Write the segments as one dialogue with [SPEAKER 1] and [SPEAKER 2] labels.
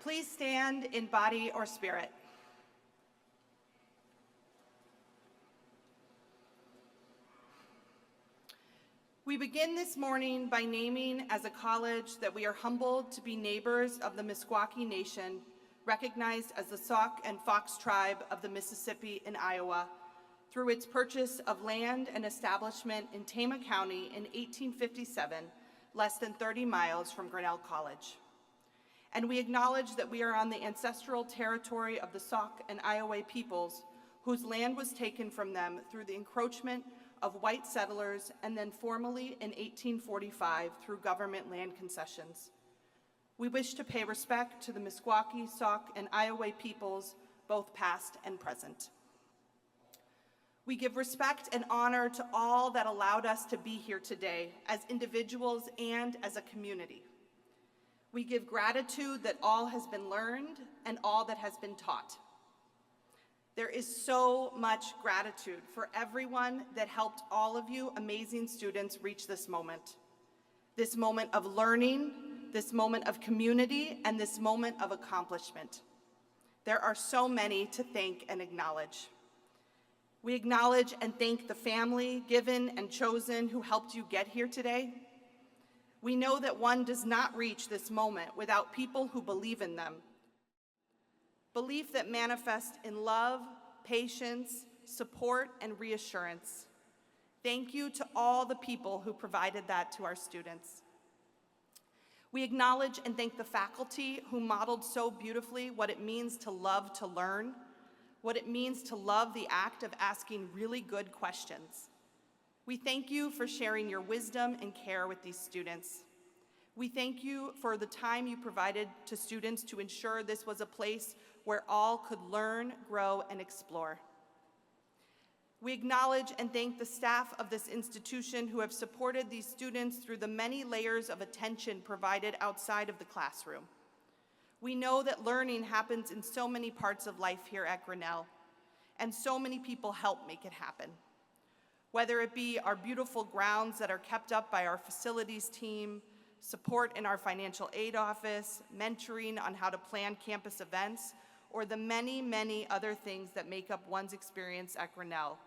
[SPEAKER 1] Please stand in body or spirit. We begin this morning by naming as a college that we are humbled to be neighbors of the Meskwaki Nation, recognized as the Sauk and Fox tribe of the Mississippi in Iowa, through its purchase of land and establishment in Tama County in 1857, less than 30 miles from Grinnell College. And we acknowledge that we are on the ancestral territory of the Sauk and Iowa peoples, whose land was taken from them through the encroachment of white settlers and then formally in 1845 through government land concessions. We wish to pay respect to the Meskwaki, Sauk, and Iowa peoples, both past and present. We give respect and honor to all that allowed us to be here today as individuals and as a community. We give gratitude that all has been learned and all that has been taught. There is so much gratitude for everyone that helped all of you amazing students reach this moment of learning, this moment of community, and this moment of accomplishment. There are so many to thank and acknowledge. We acknowledge and thank the family, given and chosen, who helped you get here today. We know that one does not reach this moment without people who believe in them. Belief that manifests in love, patience, support, and reassurance. Thank you to all the people who provided that to our students. We acknowledge and thank the faculty who modeled so beautifully what it means to love to learn, what it means to love the act of asking really good questions. We thank you for sharing your wisdom and care with these students. We thank you for the time you provided to students to ensure this was a place where all could learn, grow, and explore. We acknowledge and thank the staff of this institution who have supported these students through the many layers of attention provided outside of the classroom. We know that learning happens in so many parts of life here at Grinnell, and so many people help make it happen. Whether it be our beautiful grounds that are kept up by our facilities team, support in our financial aid office, mentoring on how to plan campus events, or the many, many other things that make up one's experience at Grinnell.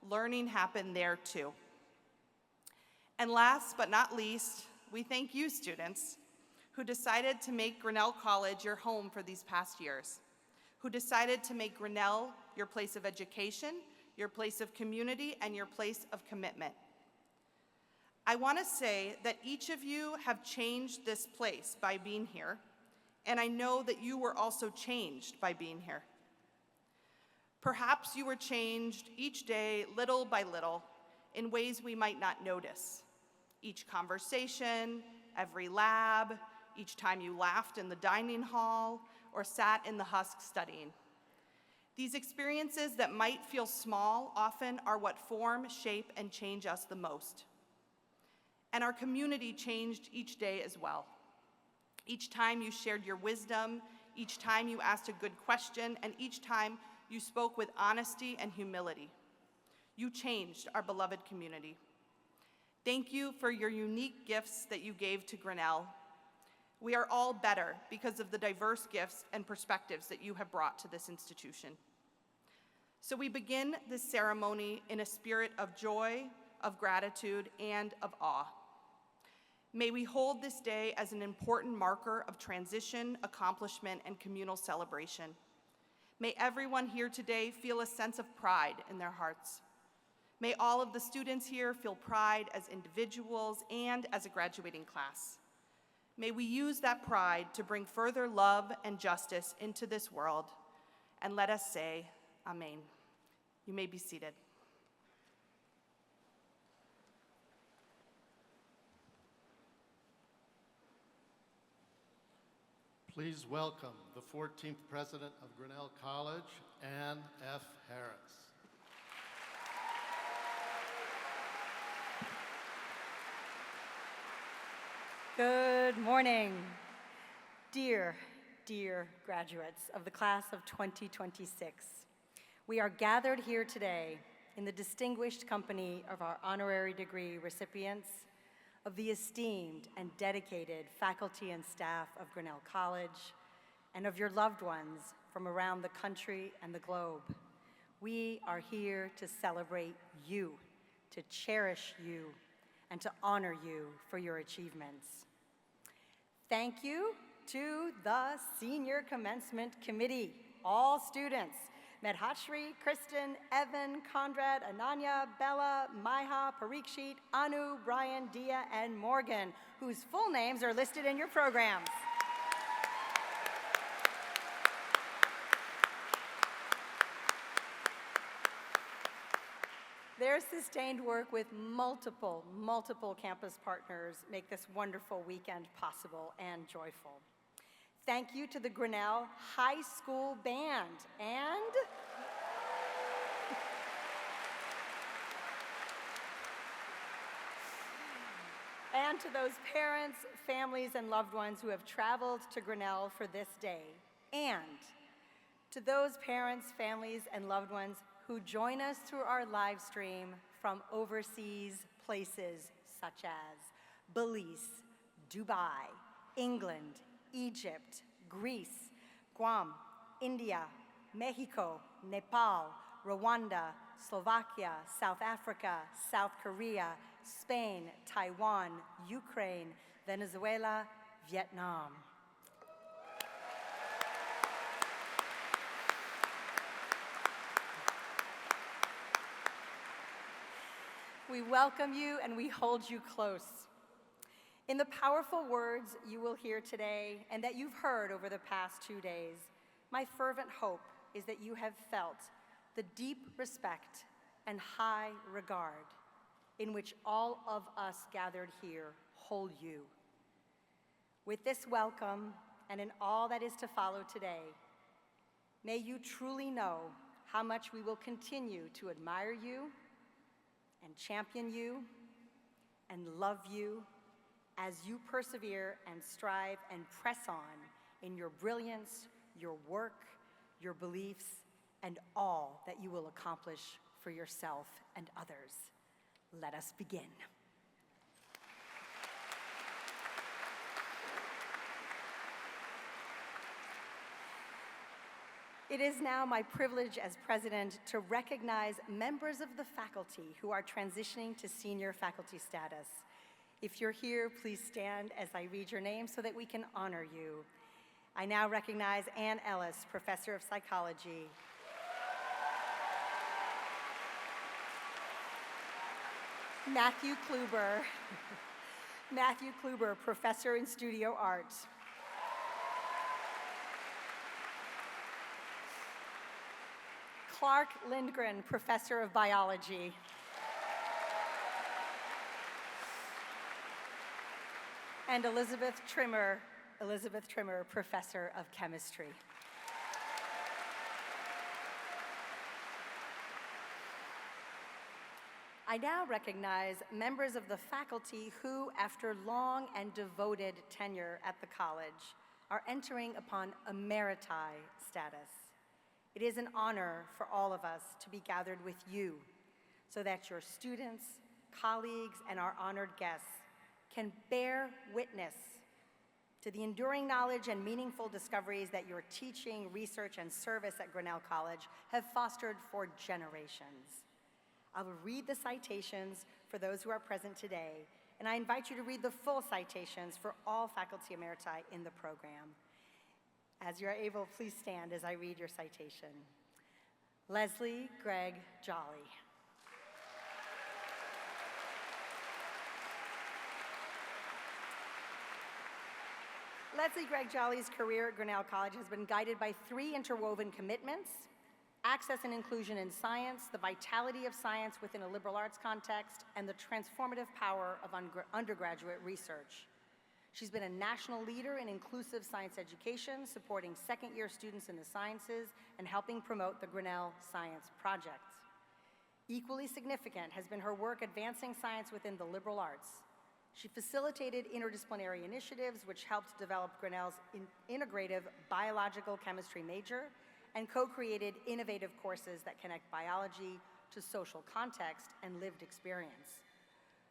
[SPEAKER 1] Learning happened there too. And last but not least, we thank you students who decided to make Grinnell College your home for these past years, who decided to make Grinnell your place of education, your place of community, and your place of commitment. I want to say that each of you have changed this place by being here, and I know that you were also changed by being here. Perhaps you were changed each day, little by little, in ways we might not notice. Each conversation, every lab, each time you laughed in the dining hall or sat in the husk studying. These experiences that might feel small often are what form, shape, and change us the most. And our community changed each day as well. Each time you shared your wisdom, each time you asked a good question, and each time you spoke with honesty and humility. You changed our beloved community. Thank you for your unique gifts that you gave to Grinnell. We are all better because of the diverse gifts and perspectives that you have brought to this institution. So we begin this ceremony in a spirit of joy, of gratitude, and of awe. May we hold this day as an important marker of transition, accomplishment, and communal celebration. May everyone here today feel a sense of pride in their hearts. May all of the students here feel pride as individuals and as a graduating class. May we use that pride to bring further love and justice into this world. And let us say, Amen. You may be seated.
[SPEAKER 2] Please welcome the 14th President of Grinnell College, Ann F. Harris.
[SPEAKER 3] Good morning, dear graduates of the class of 2026. We are gathered here today in the distinguished company of our honorary degree recipients, of the esteemed and dedicated faculty and staff of Grinnell College, and of your loved ones from around the country and the globe. We are here to celebrate you, to cherish you, and to honor you for your achievements. Thank you to the Senior Commencement Committee, all students, Medhashri, Kristen, Evan, Conrad, Ananya, Bella, Maiha, Parikshit, Anu, Brian, Dia, and Morgan, whose full names are listed in your programs. Their sustained work with multiple campus partners make this wonderful weekend possible and joyful. Thank you to the Grinnell High School Band and to those parents, families, and loved ones who have traveled to Grinnell for this day, and to those parents, families, and loved ones who join us through our live stream from overseas places such as Belize, Dubai, England, Egypt, Greece, Guam, India, Mexico, Nepal, Rwanda, Slovakia, South Africa, South Korea, Spain, Taiwan, Ukraine, Venezuela, Vietnam. We welcome you and we hold you close. In the powerful words you will hear today and that you've heard over the past 2 days, my fervent hope is that you have felt the deep respect and high regard in which all of us gathered here hold you. With this welcome and in all that is to follow today, may you truly know how much we will continue to admire you and champion you and love you as you persevere and strive and press on in your brilliance, your work, your beliefs, and all that you will accomplish for yourself and others. Let us begin. It is now my privilege as president to recognize members of the faculty who are transitioning to senior faculty status. If you're here, please stand as I read your name so that we can honor you. I now recognize Ann Ellis, Professor of Psychology. Matthew Kluber, Professor in Studio Art. Clark Lindgren, Professor of Biology. And Elizabeth Trimmer, Professor of Chemistry. I now recognize members of the faculty who, after long and devoted tenure at the college, are entering upon emeriti status. It is an honor for all of us to be gathered with you so that your students, colleagues, and our honored guests can bear witness to the enduring knowledge and meaningful discoveries that your teaching, research, and service at Grinnell College have fostered for generations. I will read the citations for those who are present today, and I invite you to read the full citations for all faculty emeriti in the program. As you are able, please stand as I read your citation. Leslie Gregg Jolly. Leslie Gregg Jolly's career at Grinnell College has been guided by 3 interwoven commitments: access and inclusion in science, the vitality of science within a liberal arts context, and the transformative power of undergraduate research. She's been a national leader in inclusive science education, supporting second-year students in the sciences and helping promote the Grinnell Science Project. Equally significant has been her work advancing science within the liberal arts. She facilitated interdisciplinary initiatives which helped develop Grinnell's integrative biological chemistry major and co-created innovative courses that connect biology to social context and lived experience.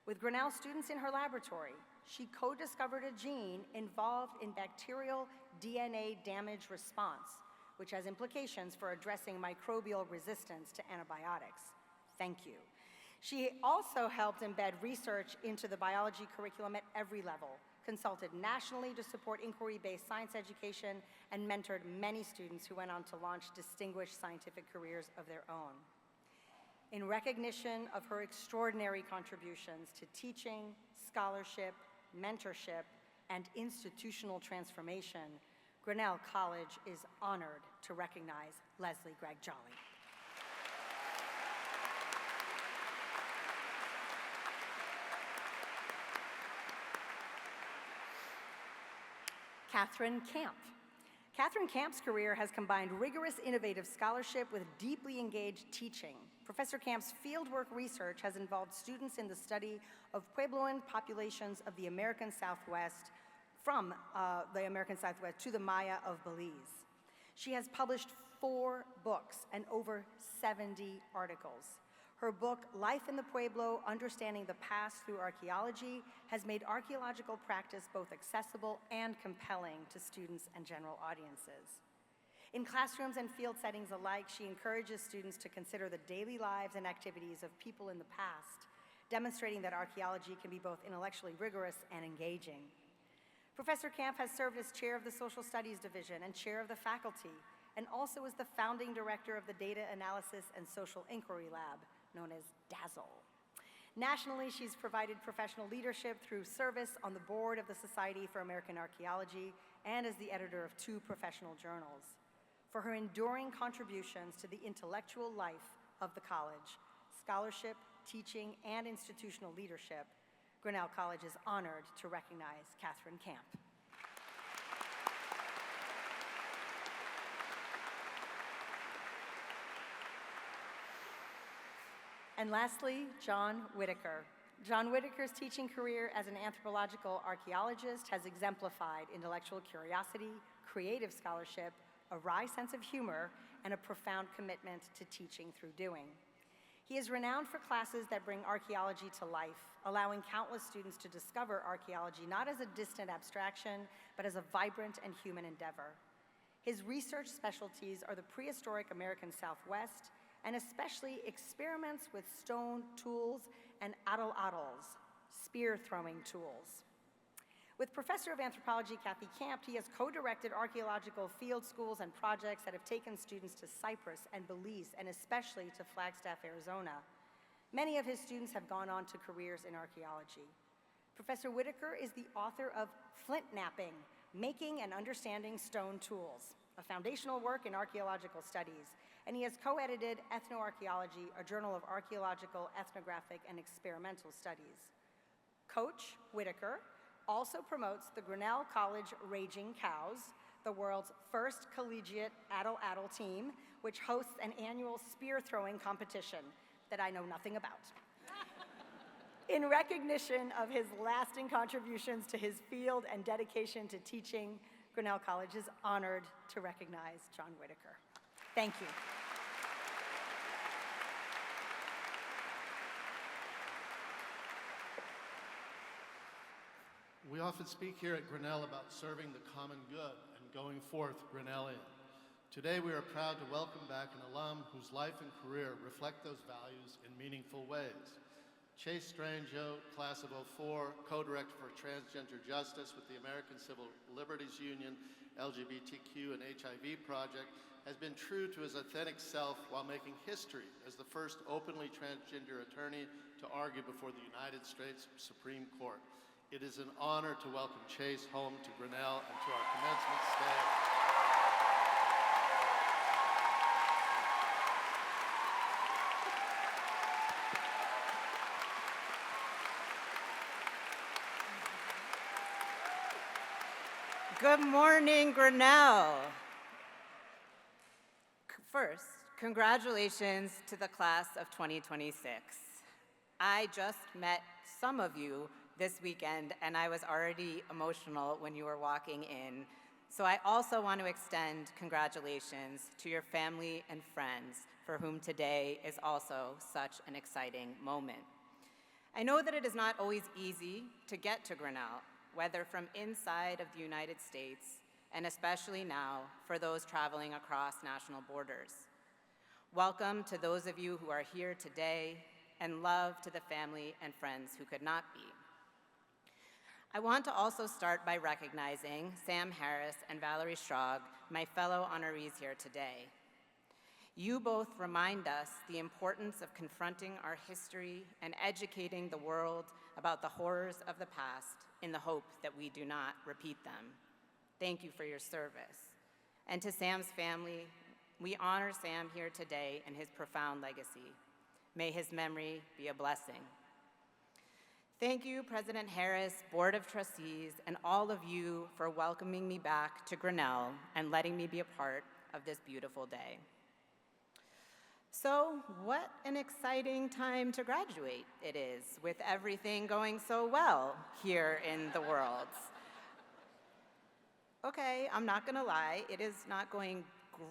[SPEAKER 3] With Grinnell students in her laboratory, she co-discovered a gene involved in bacterial DNA damage response, which has implications for addressing microbial resistance to antibiotics. Thank you. She also helped embed research into the biology curriculum at every level, consulted nationally to support inquiry-based science education, and mentored many students who went on to launch distinguished scientific careers of their own. In recognition of her extraordinary contributions to teaching, scholarship, mentorship, and institutional transformation, Grinnell College is honored to recognize Leslie Gregg Jolly. Catherine Camp. Catherine Camp's career has combined rigorous, innovative scholarship with deeply engaged teaching. Professor Camp's fieldwork research has involved students in the study of Puebloan populations of the American Southwest, from the American Southwest to the Maya of Belize. She has published 4 books and over 70 articles. Her book, Life in the Pueblo, Understanding the Past Through Archaeology, has made archaeological practice both accessible and compelling to students and general audiences. In classrooms and field settings alike, she encourages students to consider the daily lives and activities of people in the past, demonstrating that archaeology can be both intellectually rigorous and engaging. Professor Camp has served as chair of the Social Studies Division and chair of the faculty, and also is the founding director of the Data Analysis and Social Inquiry Lab, known as DAZZLE. Nationally, she's provided professional leadership through service on the board of the Society for American Archaeology and as the editor of 2 professional journals. For her enduring contributions to the intellectual life of the college, scholarship, teaching, and institutional leadership, Grinnell College is honored to recognize Catherine Camp. And lastly, John Whitaker. John Whitaker's teaching career as an anthropological archaeologist has exemplified intellectual curiosity, creative scholarship, a wry sense of humor, and a profound commitment to teaching through doing. He is renowned for classes that bring archaeology to life, allowing countless students to discover archaeology not as a distant abstraction, but as a vibrant and human endeavor. His research specialties are the prehistoric American Southwest, and especially experiments with stone tools and atl-atls, spear-throwing tools. With Professor of Anthropology Kathy Camp, he has co-directed archaeological field schools and projects that have taken students to Cyprus and Belize, and especially to Flagstaff, Arizona. Many of his students have gone on to careers in archaeology. Professor Whitaker is the author of Flint Knapping, Making and Understanding Stone Tools, a foundational work in archaeological studies, and he has co-edited Ethnoarchaeology, a journal of archaeological, ethnographic, and experimental studies. Coach Whitaker also promotes the Grinnell College Raging Cows, the world's first collegiate atl-atl team, which hosts an annual spear-throwing competition that I know nothing about. In recognition of his lasting contributions to his field and dedication to teaching, Grinnell College is honored to recognize John Whitaker. Thank you.
[SPEAKER 2] We often speak here at Grinnell about serving the common good and going forth Grinnellian. Today we are proud to welcome back an alum whose life and career reflect those values in meaningful ways. Chase Strangio, class of '04, co-director for Transgender Justice with the American Civil Liberties Union, LGBTQ and HIV project, has been true to his authentic self while making history as the first openly transgender attorney to argue before the United States Supreme Court. It is an honor to welcome Chase home to Grinnell and to our commencement staff.
[SPEAKER 4] Good morning, Grinnell. First, congratulations to the class of 2026. I just met some of you this weekend, and I was already emotional when you were walking in. So I also want to extend congratulations to your family and friends for whom today is also such an exciting moment. I know that it is not always easy to get to Grinnell, whether from inside of the United States, and especially now for those traveling across national borders. Welcome to those of you who are here today, and love to the family and friends who could not be. I want to also start by recognizing Sam Harris and Valerie Strog, my fellow honorees here today. You both remind us the importance of confronting our history and educating the world about the horrors of the past in the hope that we do not repeat them. Thank you for your service. And to Sam's family, we honor Sam here today and his profound legacy. May his memory be a blessing. Thank you, President Harris, Board of Trustees, and all of you for welcoming me back to Grinnell and letting me be a part of this beautiful day. So, what an exciting time to graduate it is, with everything going so well here in the world. Okay, I'm not gonna lie, it is not going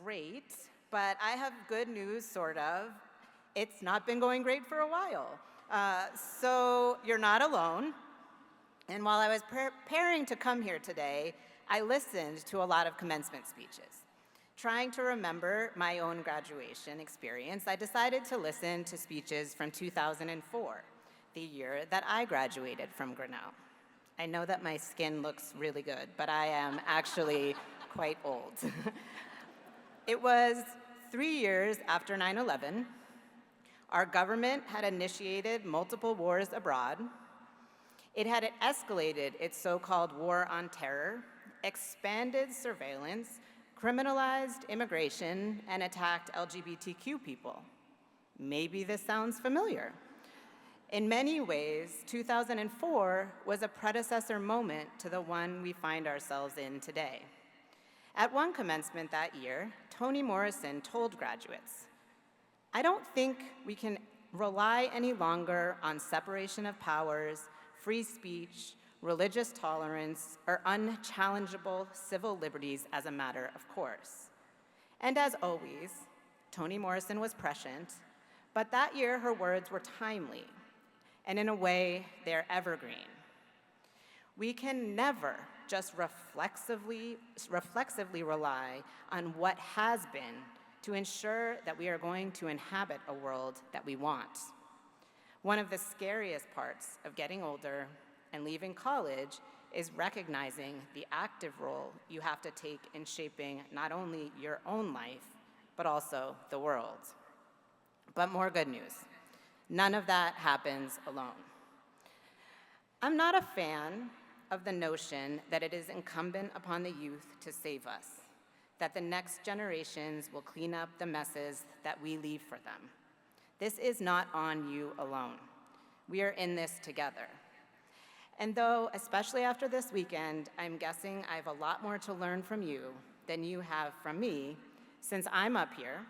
[SPEAKER 4] great, but I have good news, sort of. It's not been going great for a while. So you're not alone. And while I was preparing to come here today, I listened to a lot of commencement speeches. Trying to remember my own graduation experience, I decided to listen to speeches from 2004, the year that I graduated from Grinnell. I know that my skin looks really good, but I am actually quite old. It was 3 years after 9/11. Our government had initiated multiple wars abroad. It had escalated its so-called war on terror, expanded surveillance, criminalized immigration, and attacked LGBTQ people. Maybe this sounds familiar. In many ways, 2004 was a predecessor moment to the one we find ourselves in today. At one commencement that year, Toni Morrison told graduates, "I don't think we can rely any longer on separation of powers, free speech, religious tolerance, or unchallengeable civil liberties as a matter of course." And as always, Toni Morrison was prescient, but that year her words were timely, and in a way, they're evergreen. We can never just reflexively rely on what has been to ensure that we are going to inhabit a world that we want. One of the scariest parts of getting older and leaving college is recognizing the active role you have to take in shaping not only your own life, but also the world. But more good news. None of that happens alone. I'm not a fan of the notion that it is incumbent upon the youth to save us, that the next generations will clean up the messes that we leave for them. This is not on you alone. We are in this together. And though, especially after this weekend, I'm guessing I have a lot more to learn from you than you have from me, since I'm up here,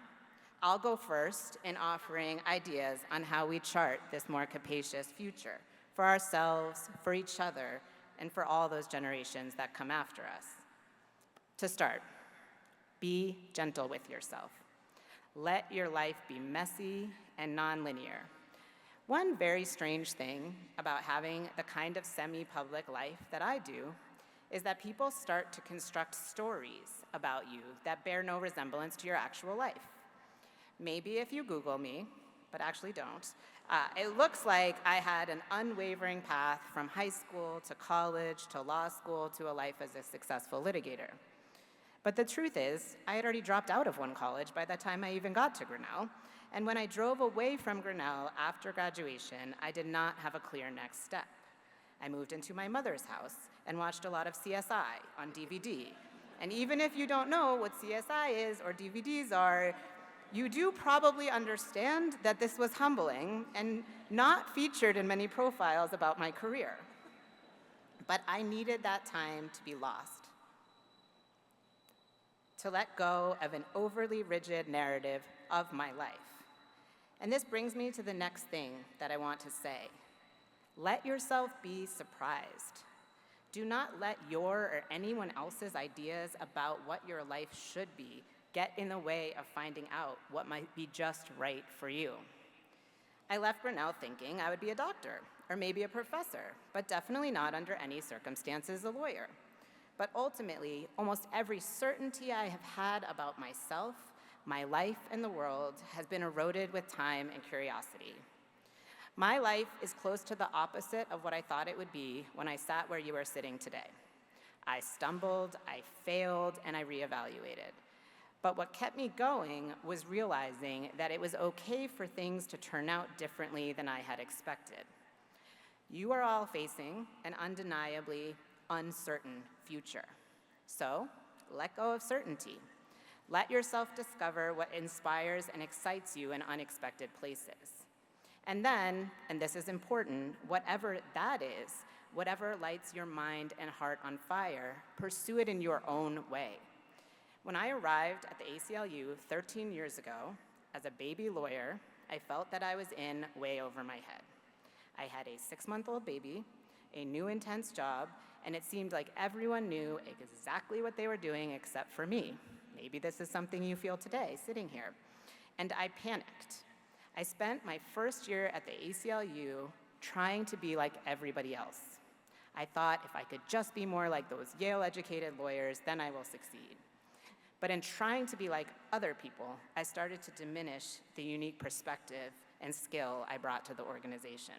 [SPEAKER 4] I'll go first in offering ideas on how we chart this more capacious future for ourselves, for each other, and for all those generations that come after us. To start, be gentle with yourself. Let your life be messy and nonlinear. One very strange thing about having the kind of semi-public life that I do is that people start to construct stories about you that bear no resemblance to your actual life. Maybe if you Google me, but actually don't, it looks like I had an unwavering path from high school to college to law school to a life as a successful litigator. But the truth is, I had already dropped out of one college by the time I even got to Grinnell, and when I drove away from Grinnell after graduation, I did not have a clear next step. I moved into my mother's house and watched a lot of CSI on DVD. And even if you don't know what CSI is or DVDs are, you do probably understand that this was humbling and not featured in many profiles about my career. But I needed that time to be lost, to let go of an overly rigid narrative of my life. And this brings me to the next thing that I want to say. Let yourself be surprised. Do not let your or anyone else's ideas about what your life should be get in the way of finding out what might be just right for you. I left Grinnell thinking I would be a doctor or maybe a professor, but definitely not under any circumstances a lawyer. But ultimately, almost every certainty I have had about myself, my life, and the world has been eroded with time and curiosity. My life is close to the opposite of what I thought it would be when I sat where you are sitting today. I stumbled, I failed, and I reevaluated. But what kept me going was realizing that it was okay for things to turn out differently than I had expected. You are all facing an undeniably uncertain future. So, let go of certainty. Let yourself discover what inspires and excites you in unexpected places. And then, and this is important, whatever that is, whatever lights your mind and heart on fire, pursue it in your own way. When I arrived at the ACLU 13 years ago, as a baby lawyer, I felt that I was in way over my head. I had a 6-month-old baby, a new intense job, and it seemed like everyone knew exactly what they were doing except for me. Maybe this is something you feel today, sitting here. And I panicked. I spent my first year at the ACLU trying to be like everybody else. I thought if I could just be more like those Yale-educated lawyers, then I will succeed. But in trying to be like other people, I started to diminish the unique perspective and skill I brought to the organization.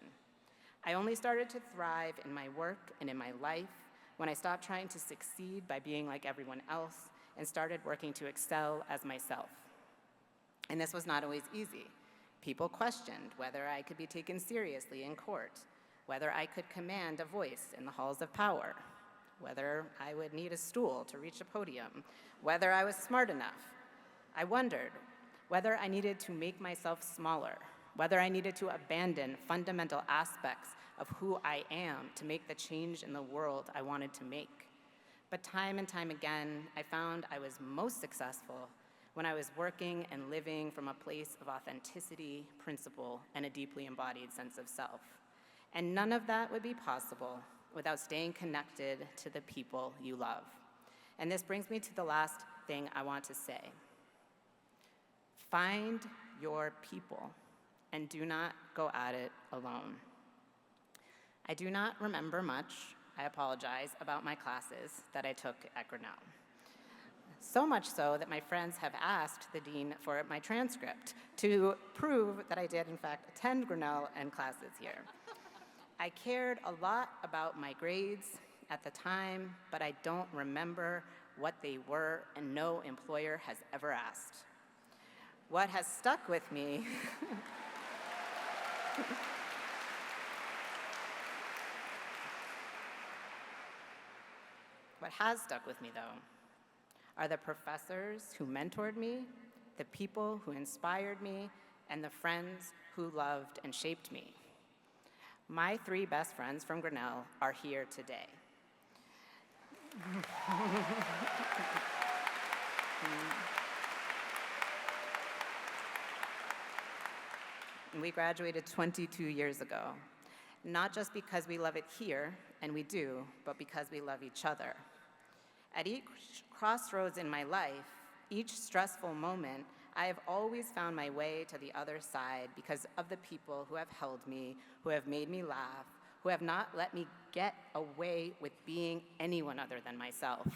[SPEAKER 4] I only started to thrive in my work and in my life when I stopped trying to succeed by being like everyone else and started working to excel as myself. And this was not always easy. People questioned whether I could be taken seriously in court, whether I could command a voice in the halls of power, whether I would need a stool to reach a podium, whether I was smart enough. I wondered whether I needed to make myself smaller, whether I needed to abandon fundamental aspects of who I am to make the change in the world I wanted to make. But time and time again, I found I was most successful when I was working and living from a place of authenticity, principle, and a deeply embodied sense of self. And none of that would be possible without staying connected to the people you love. And this brings me to the last thing I want to say. Find your people and do not go at it alone. I do not remember much, I apologize, about my classes that I took at Grinnell. So much so that my friends have asked the dean for my transcript to prove that I did, in fact, attend Grinnell and classes here. I cared a lot about my grades at the time, but I don't remember what they were, and no employer has ever asked. What has stuck with me What has stuck with me, though, are the professors who mentored me, the people who inspired me, and the friends who loved and shaped me. My 3 best friends from Grinnell are here today. We graduated 22 years ago, not just because we love it here, and we do, but because we love each other. At each crossroads in my life, each stressful moment, I have always found my way to the other side because of the people who have held me, who have made me laugh, who have not let me get away with being anyone other than myself.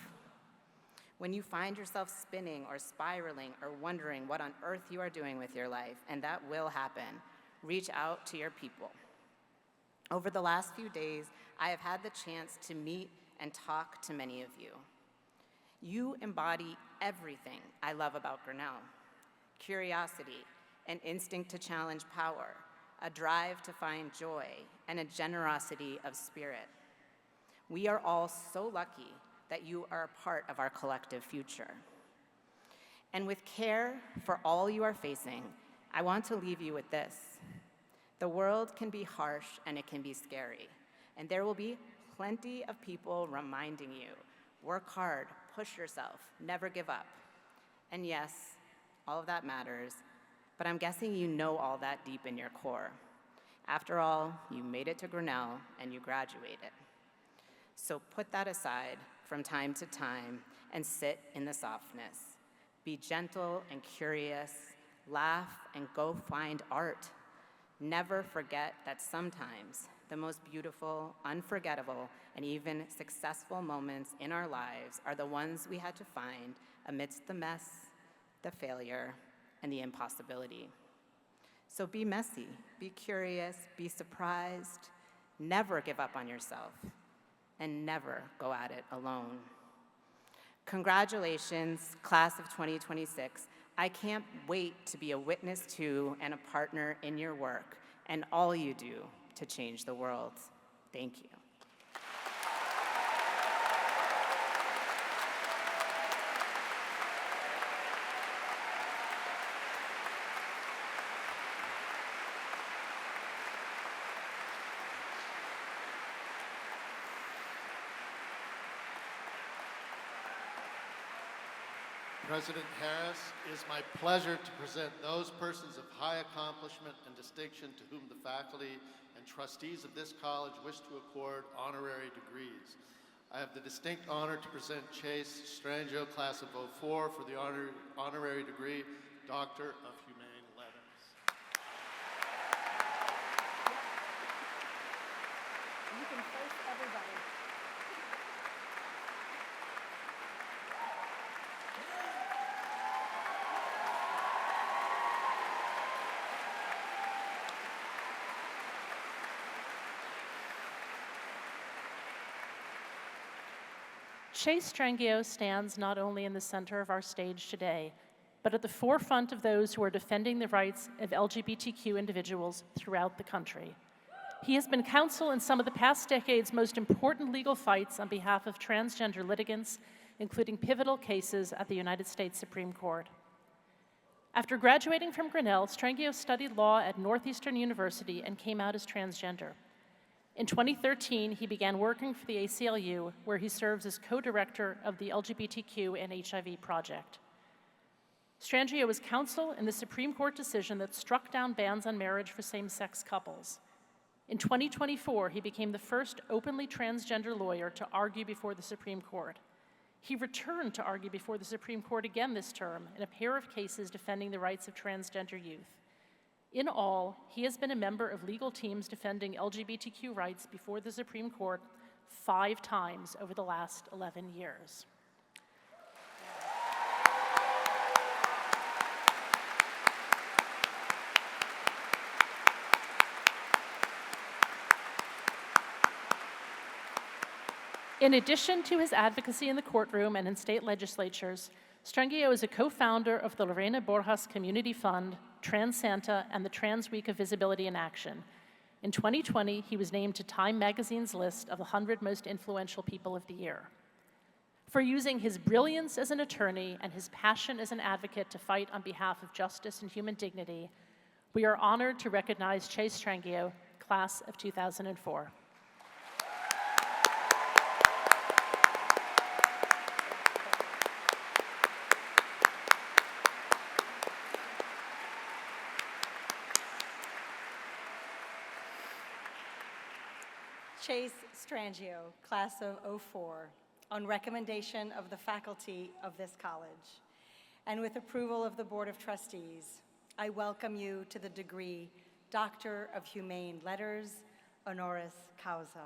[SPEAKER 4] When you find yourself spinning or spiraling or wondering what on earth you are doing with your life, and that will happen, reach out to your people. Over the last few days, I have had the chance to meet and talk to many of you. You embody everything I love about Grinnell: curiosity, an instinct to challenge power, a drive to find joy, and a generosity of spirit. We are all so lucky that you are a part of our collective future. And with care for all you are facing, I want to leave you with this. The world can be harsh and it can be scary, and there will be plenty of people reminding you, work hard, push yourself, never give up. And yes, all of that matters, but I'm guessing you know all that deep in your core. After all, you made it to Grinnell and you graduated. So put that aside from time to time and sit in the softness. Be gentle and curious, laugh and go find art. Never forget that sometimes the most beautiful, unforgettable, and even successful moments in our lives are the ones we had to find amidst the mess, the failure, and the impossibility. So be messy, be curious, be surprised, never give up on yourself, and never go at it alone. Congratulations, class of 2026. I can't wait to be a witness to and a partner in your work and all you do to change the world. Thank you.
[SPEAKER 2] President Harris, it is my pleasure to present those persons of high accomplishment and distinction to whom the faculty and trustees of this college wish to accord honorary degrees. I have the distinct honor to present Chase Strangio, class of '04, for the honorary degree, Doctor of Humane Letters.
[SPEAKER 3] You can face everybody.
[SPEAKER 5] Chase Strangio stands not only in the center of our stage today, but at the forefront of those who are defending the rights of LGBTQ individuals throughout the country. He has been counsel in some of the past decade's most important legal fights on behalf of transgender litigants, including pivotal cases at the United States Supreme Court. After graduating from Grinnell, Strangio studied law at Northeastern University and came out as transgender. In 2013, he began working for the ACLU, where he serves as co-director of the LGBTQ and HIV project. Strangio was counsel in the Supreme Court decision that struck down bans on marriage for same-sex couples. In 2024, he became the first openly transgender lawyer to argue before the Supreme Court. He returned to argue before the Supreme Court again this term in a pair of cases defending the rights of transgender youth. In all, he has been a member of legal teams defending LGBTQ rights before the Supreme Court 5 times over the last 11 years. In addition to his advocacy in the courtroom and in state legislatures, Strangio is a co-founder of the Lorena Borjas Community Fund, Trans Santa, and the Trans Week of Visibility in Action. In 2020, he was named to Time magazine's list of the 100 most influential people of the year. For using his brilliance as an attorney and his passion as an advocate to fight on behalf of justice and human dignity, we are honored to recognize Chase Strangio, class of 2004.
[SPEAKER 3] Chase Strangio, class of '04, on recommendation of the faculty of this college, and with approval of the Board of Trustees, I welcome you to the degree Doctor of Humane Letters, honoris causa.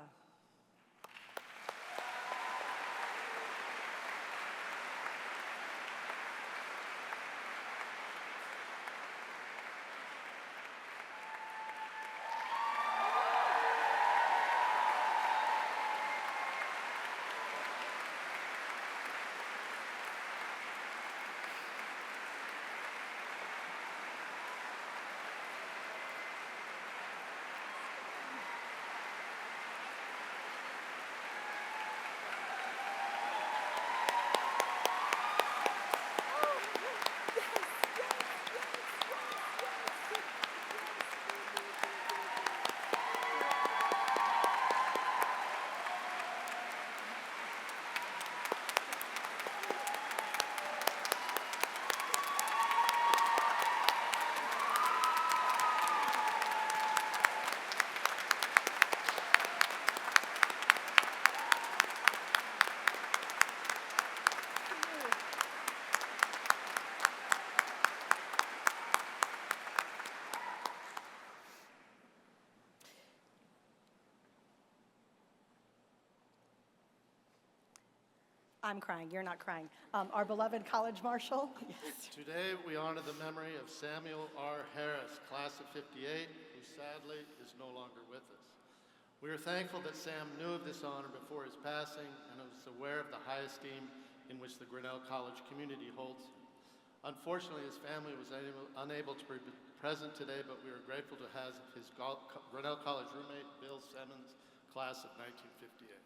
[SPEAKER 3] I'm crying, you're not crying. Our beloved college marshal. Yes.
[SPEAKER 2] Today, we honor the memory of Samuel R. Harris, class of '58, who sadly is no longer with us. We are thankful that Sam knew of this honor before his passing and was aware of the high esteem in which the Grinnell College community holds him. Unfortunately, his family was unable to be present today, but we are grateful to have his Grinnell College roommate, Bill Simmons, class of 1958.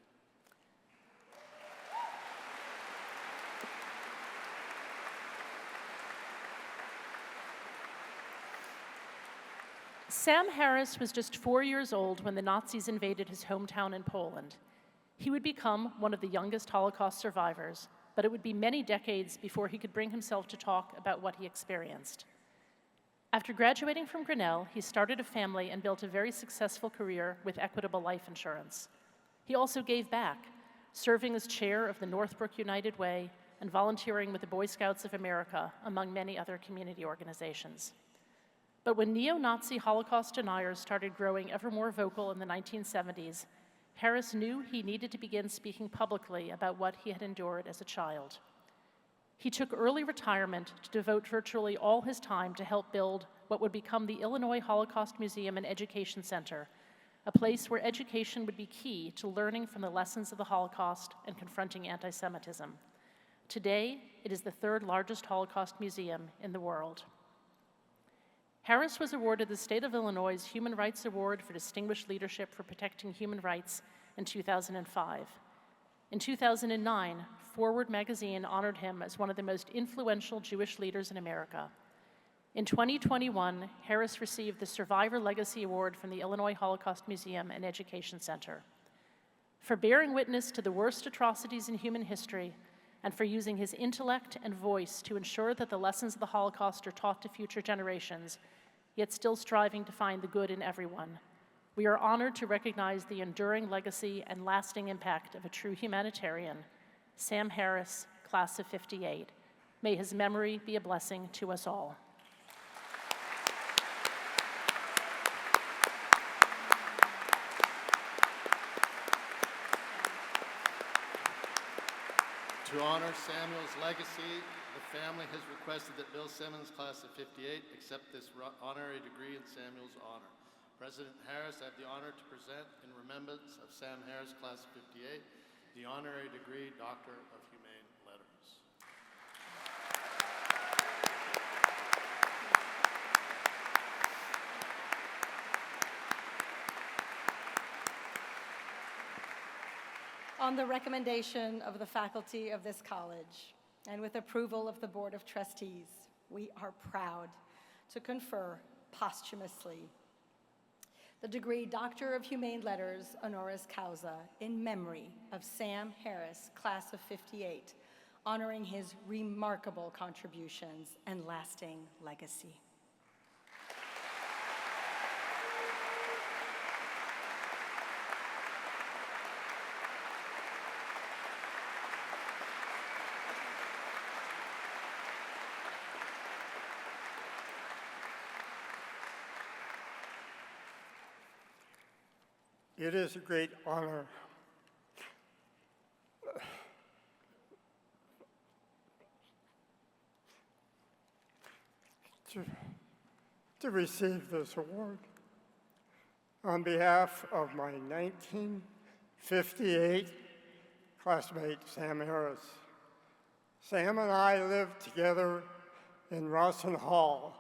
[SPEAKER 5] Sam Harris was just 4 years old when the Nazis invaded his hometown in Poland. He would become one of the youngest Holocaust survivors, but it would be many decades before he could bring himself to talk about what he experienced. After graduating from Grinnell, he started a family and built a very successful career with Equitable Life Insurance. He also gave back, serving as chair of the Northbrook United Way and volunteering with the Boy Scouts of America, among many other community organizations. But when neo-Nazi Holocaust deniers started growing ever more vocal in the 1970s, Harris knew he needed to begin speaking publicly about what he had endured as a child. He took early retirement to devote virtually all his time to help build what would become the Illinois Holocaust Museum and Education Center, a place where education would be key to learning from the lessons of the Holocaust and confronting anti-Semitism. Today, it is the third largest Holocaust museum in the world. Harris was awarded the State of Illinois' Human Rights Award for Distinguished Leadership for Protecting Human Rights in 2005. In 2009, Forward magazine honored him as one of the most influential Jewish leaders in America. In 2021, Harris received the Survivor Legacy Award from the Illinois Holocaust Museum and Education Center. For bearing witness to the worst atrocities in human history and for using his intellect and voice to ensure that the lessons of the Holocaust are taught to future generations, yet still striving to find the good in everyone, we are honored to recognize the enduring legacy and lasting impact of a true humanitarian, Sam Harris, class of '58. May his memory be a blessing to us all.
[SPEAKER 2] To honor Samuel's legacy, the family has requested that Bill Simmons, class of '58, accept this honorary degree in Samuel's honor. President Harris, I have the honor to present, in remembrance of Sam Harris, class of '58, the honorary degree, Doctor of Humane Letters.
[SPEAKER 3] On the recommendation of the faculty of this college, and with approval of the Board of Trustees, we are proud to confer posthumously the degree Doctor of Humane Letters honoris causa in memory of Sam Harris, class of '58, honoring his remarkable contributions and lasting legacy.
[SPEAKER 6] It is a great honor to receive this award on behalf of my 1958 classmate, Sam Harris. Sam and I lived together in Rawson Hall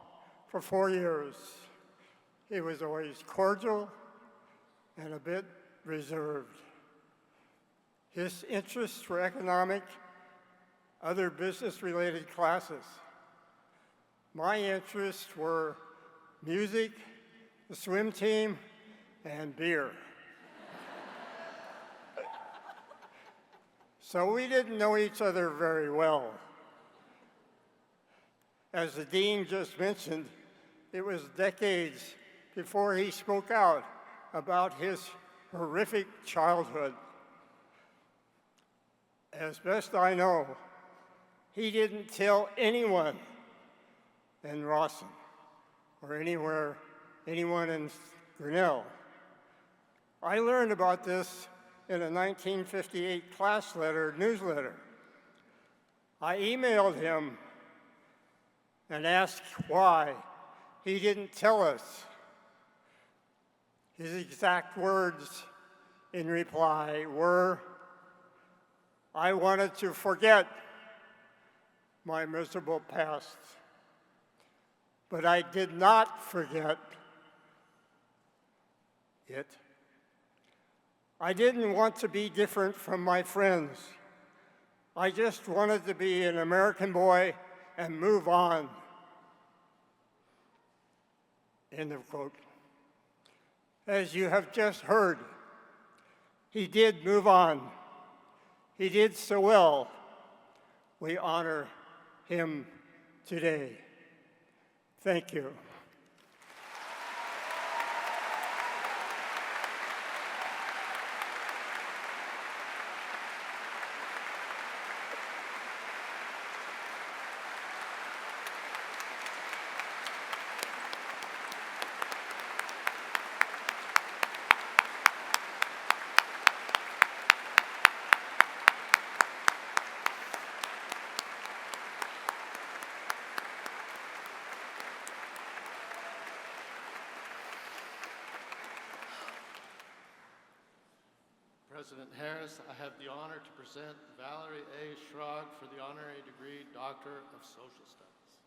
[SPEAKER 6] for 4 years. He was always cordial and a bit reserved. His interests were economic, other business-related classes. My interests were music, the swim team, and beer. So we didn't know each other very well. As the dean just mentioned, it was decades before he spoke out about his horrific childhood. As best I know, he didn't tell anyone in Rawson or anyone in Grinnell. I learned about this in a 1958 class letter newsletter I emailed him and asked why he didn't tell us. His exact words in reply were, "I wanted to forget my miserable past, but I did not forget it. I didn't want to be different from my friends. I just wanted to be an American boy and move on." End of quote. As you have just heard, he did move on. He did so well. We honor him today. Thank you.
[SPEAKER 2] President Harris, I have the honor to present Valerie A. Schrag for the honorary degree Doctor of Social Studies.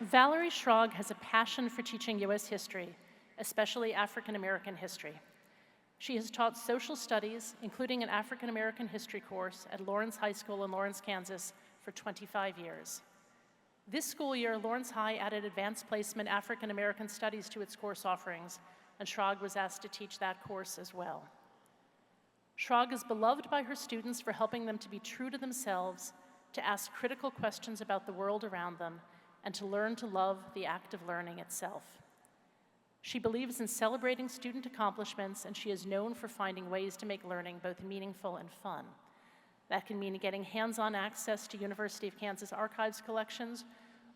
[SPEAKER 5] Valerie Schrag has a passion for teaching U.S. history, especially African American history. She has taught social studies, including an African American history course at Lawrence High School in Lawrence, Kansas, for 25 years. This school year, Lawrence High added Advanced Placement African American Studies to its course offerings, and Schrag was asked to teach that course as well. Schrag is beloved by her students for helping them to be true to themselves, to ask critical questions about the world around them, and to learn to love the act of learning itself. She believes in celebrating student accomplishments, and she is known for finding ways to make learning both meaningful and fun. That can mean getting hands-on access to University of Kansas Archives collections,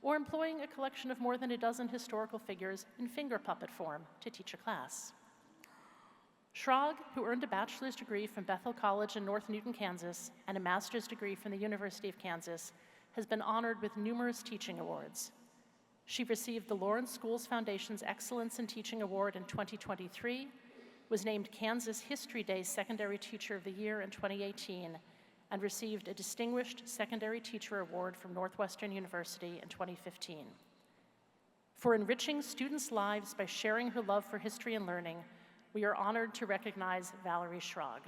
[SPEAKER 5] or employing a collection of more than a dozen historical figures in finger puppet form to teach a class. Schrag, who earned a bachelor's degree from Bethel College in North Newton, Kansas, and a master's degree from the University of Kansas, has been honored with numerous teaching awards. She received the Lawrence Schools Foundation's Excellence in Teaching Award in 2023, was named Kansas History Day Secondary Teacher of the Year in 2018, and received a Distinguished Secondary Teacher Award from Northwestern University in 2015. For enriching students' lives by sharing her love for history and learning, we are honored to recognize Valerie Schrag.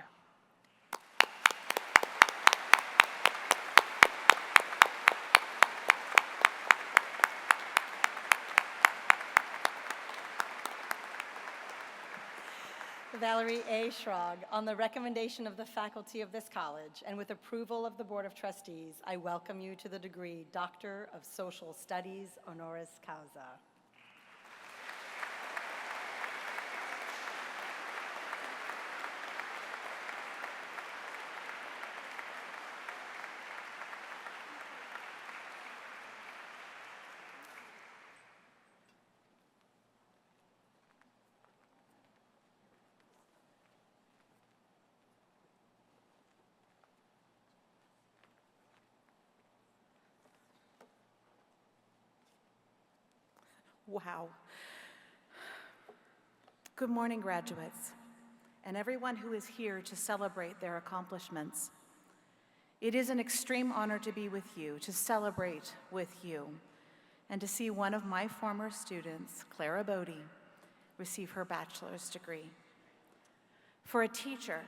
[SPEAKER 3] Valerie A. Schrag, on the recommendation of the faculty of this college and with approval of the Board of Trustees, I welcome you to the degree Doctor of Social Studies honoris causa.
[SPEAKER 7] Wow. Good morning, graduates, and everyone who is here to celebrate their accomplishments. It is an extreme honor to be with you, to celebrate with you, and to see one of my former students, Clara Bodie, receive her bachelor's degree. For a teacher,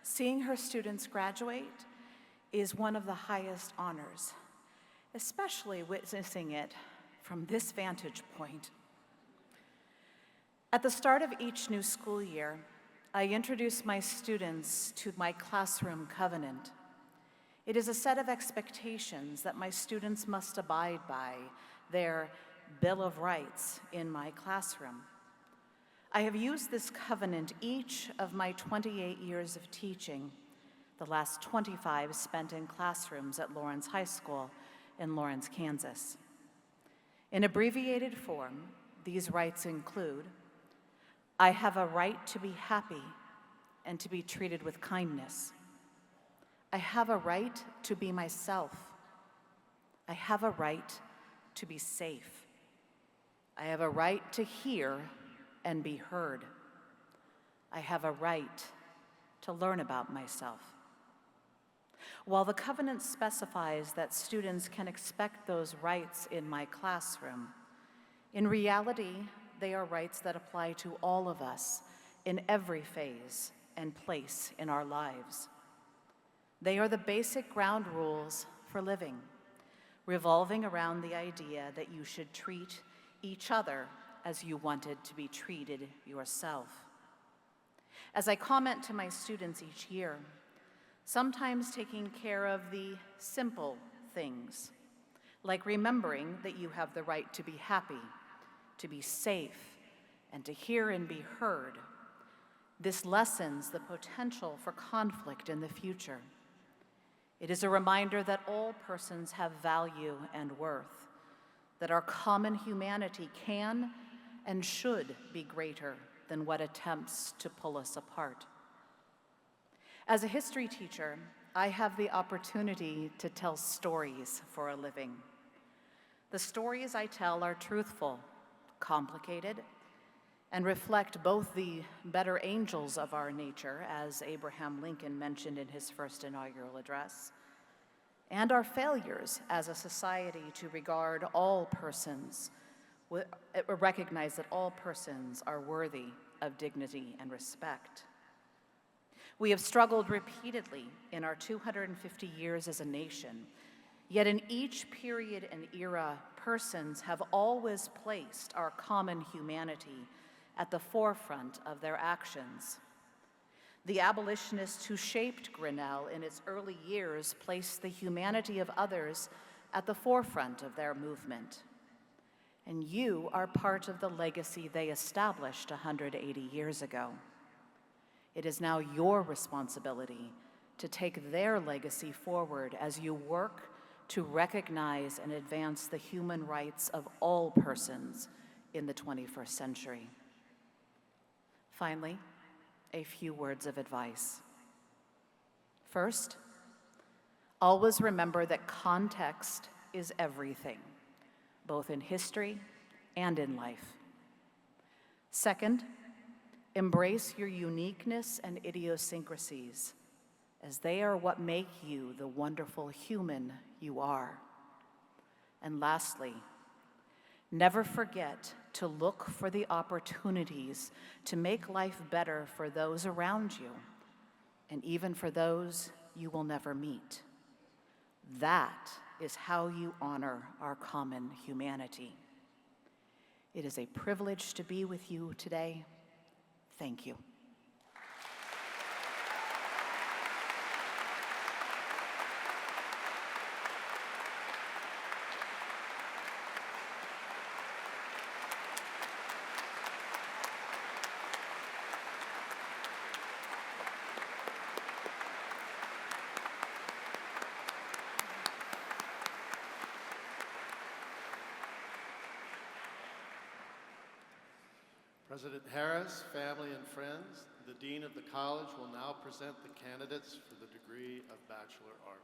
[SPEAKER 7] seeing her students graduate is one of the highest honors, especially witnessing it from this vantage point. At the start of each new school year, I introduce my students to my classroom covenant. It is a set of expectations that my students must abide by, their Bill of Rights in my classroom. I have used this covenant each of my 28 years of teaching, the last 25 spent in classrooms at Lawrence High School in Lawrence, Kansas. In abbreviated form, these rights include: I have a right to be happy and to be treated with kindness. I have a right to be myself. I have a right to be safe. I have a right to hear and be heard. I have a right to learn about myself. While the covenant specifies that students can expect those rights in my classroom, in reality, they are rights that apply to all of us in every phase and place in our lives. They are the basic ground rules for living, revolving around the idea that you should treat each other as you wanted to be treated yourself. As I comment to my students each year, sometimes taking care of the simple things, like remembering that you have the right to be happy, to be safe, and to hear and be heard. This lessens the potential for conflict in the future. It is a reminder that all persons have value and worth, that our common humanity can and should be greater than what attempts to pull us apart. As a history teacher, I have the opportunity to tell stories for a living. The stories I tell are truthful, complicated, and reflect both the better angels of our nature, as Abraham Lincoln mentioned in his first inaugural address, and our failures as a society to regard all persons, recognize that all persons are worthy of dignity and respect. We have struggled repeatedly in our 250 years as a nation, yet in each period and era, persons have always placed our common humanity at the forefront of their actions. The abolitionists who shaped Grinnell in its early years placed the humanity of others at the forefront of their movement. And you are part of the legacy they established 180 years ago. It is now your responsibility to take their legacy forward as you work to recognize and advance the human rights of all persons in the 21st century. Finally, a few words of advice. First, always remember that context is everything, both in history and in life. Second, embrace your uniqueness and idiosyncrasies, as they are what make you the wonderful human you are. And lastly, never forget to look for the opportunities to make life better for those around you, and even for those you will never meet. That is how you honor our common humanity. It is a privilege to be with you today. Thank you.
[SPEAKER 2] President Harris, family, and friends, the Dean of the College will now present the candidates for the degree of Bachelor of Arts.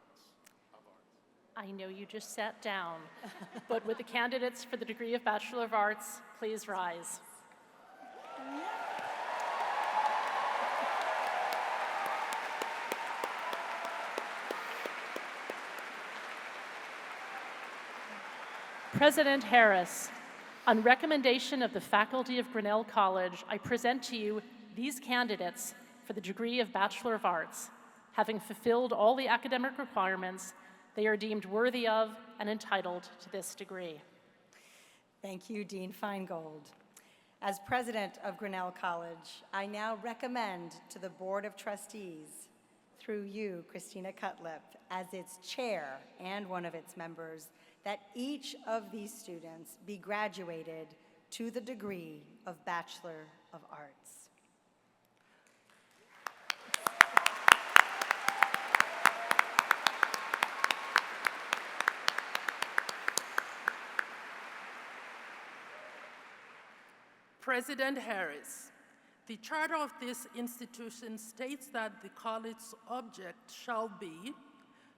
[SPEAKER 5] I know you just sat down, but with the candidates for the degree of Bachelor of Arts, please rise. President Harris, on recommendation of the faculty of Grinnell College, I present to you these candidates for the degree of Bachelor of Arts. Having fulfilled all the academic requirements, they are deemed worthy of and entitled to this degree.
[SPEAKER 3] Thank you, Dean Feingold. As president of Grinnell College, I now recommend to the Board of Trustees, through you, Christina Cutlip, as its chair and one of its members, that each of these students be graduated to the degree of Bachelor of Arts.
[SPEAKER 8] President Harris, The charter of this institution states that the college's object shall be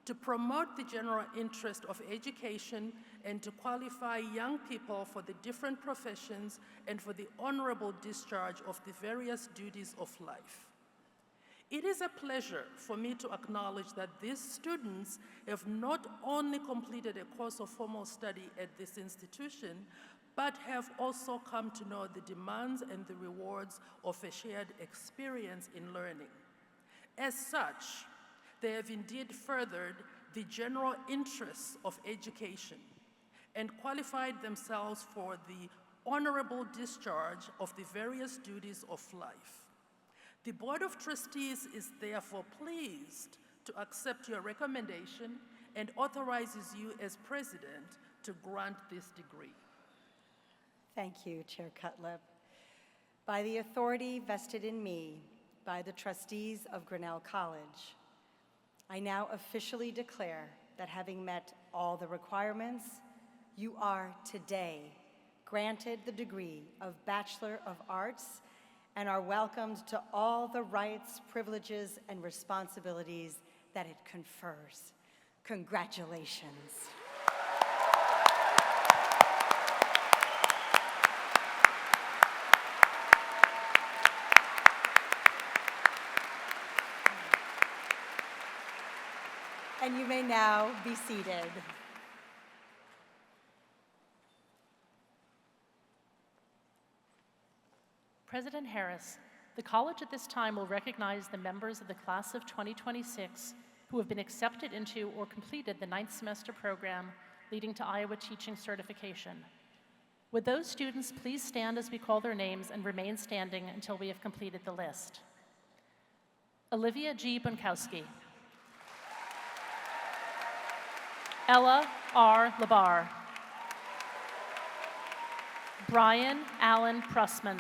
[SPEAKER 8] to promote the general interest of education and to qualify young people for the different professions and for the honorable discharge of the various duties of life. It is a pleasure for me to acknowledge that these students have not only completed a course of formal study at this institution, but have also come to know the demands and the rewards of a shared experience in learning. As such, they have indeed furthered the general interests of education and qualified themselves for the honorable discharge of the various duties of life. The Board of Trustees is therefore pleased to accept your recommendation and authorizes you as president to grant this degree.
[SPEAKER 3] Thank you, Chair Cutlip. By the authority vested in me by the trustees of Grinnell College, I now officially declare that having met all the requirements, you are today granted the degree of Bachelor of Arts and are welcomed to all the rights, privileges, and responsibilities that it confers. Congratulations. And you may now be seated.
[SPEAKER 5] President Harris, the college at this time will recognize the members of the class of 2026 who have been accepted into or completed the 9th semester program leading to Iowa teaching certification. Would those students please stand as we call their names and remain standing until we have completed the list? Olivia G. Bunkowski. Ella R. Labar. Brian Allen Pressman.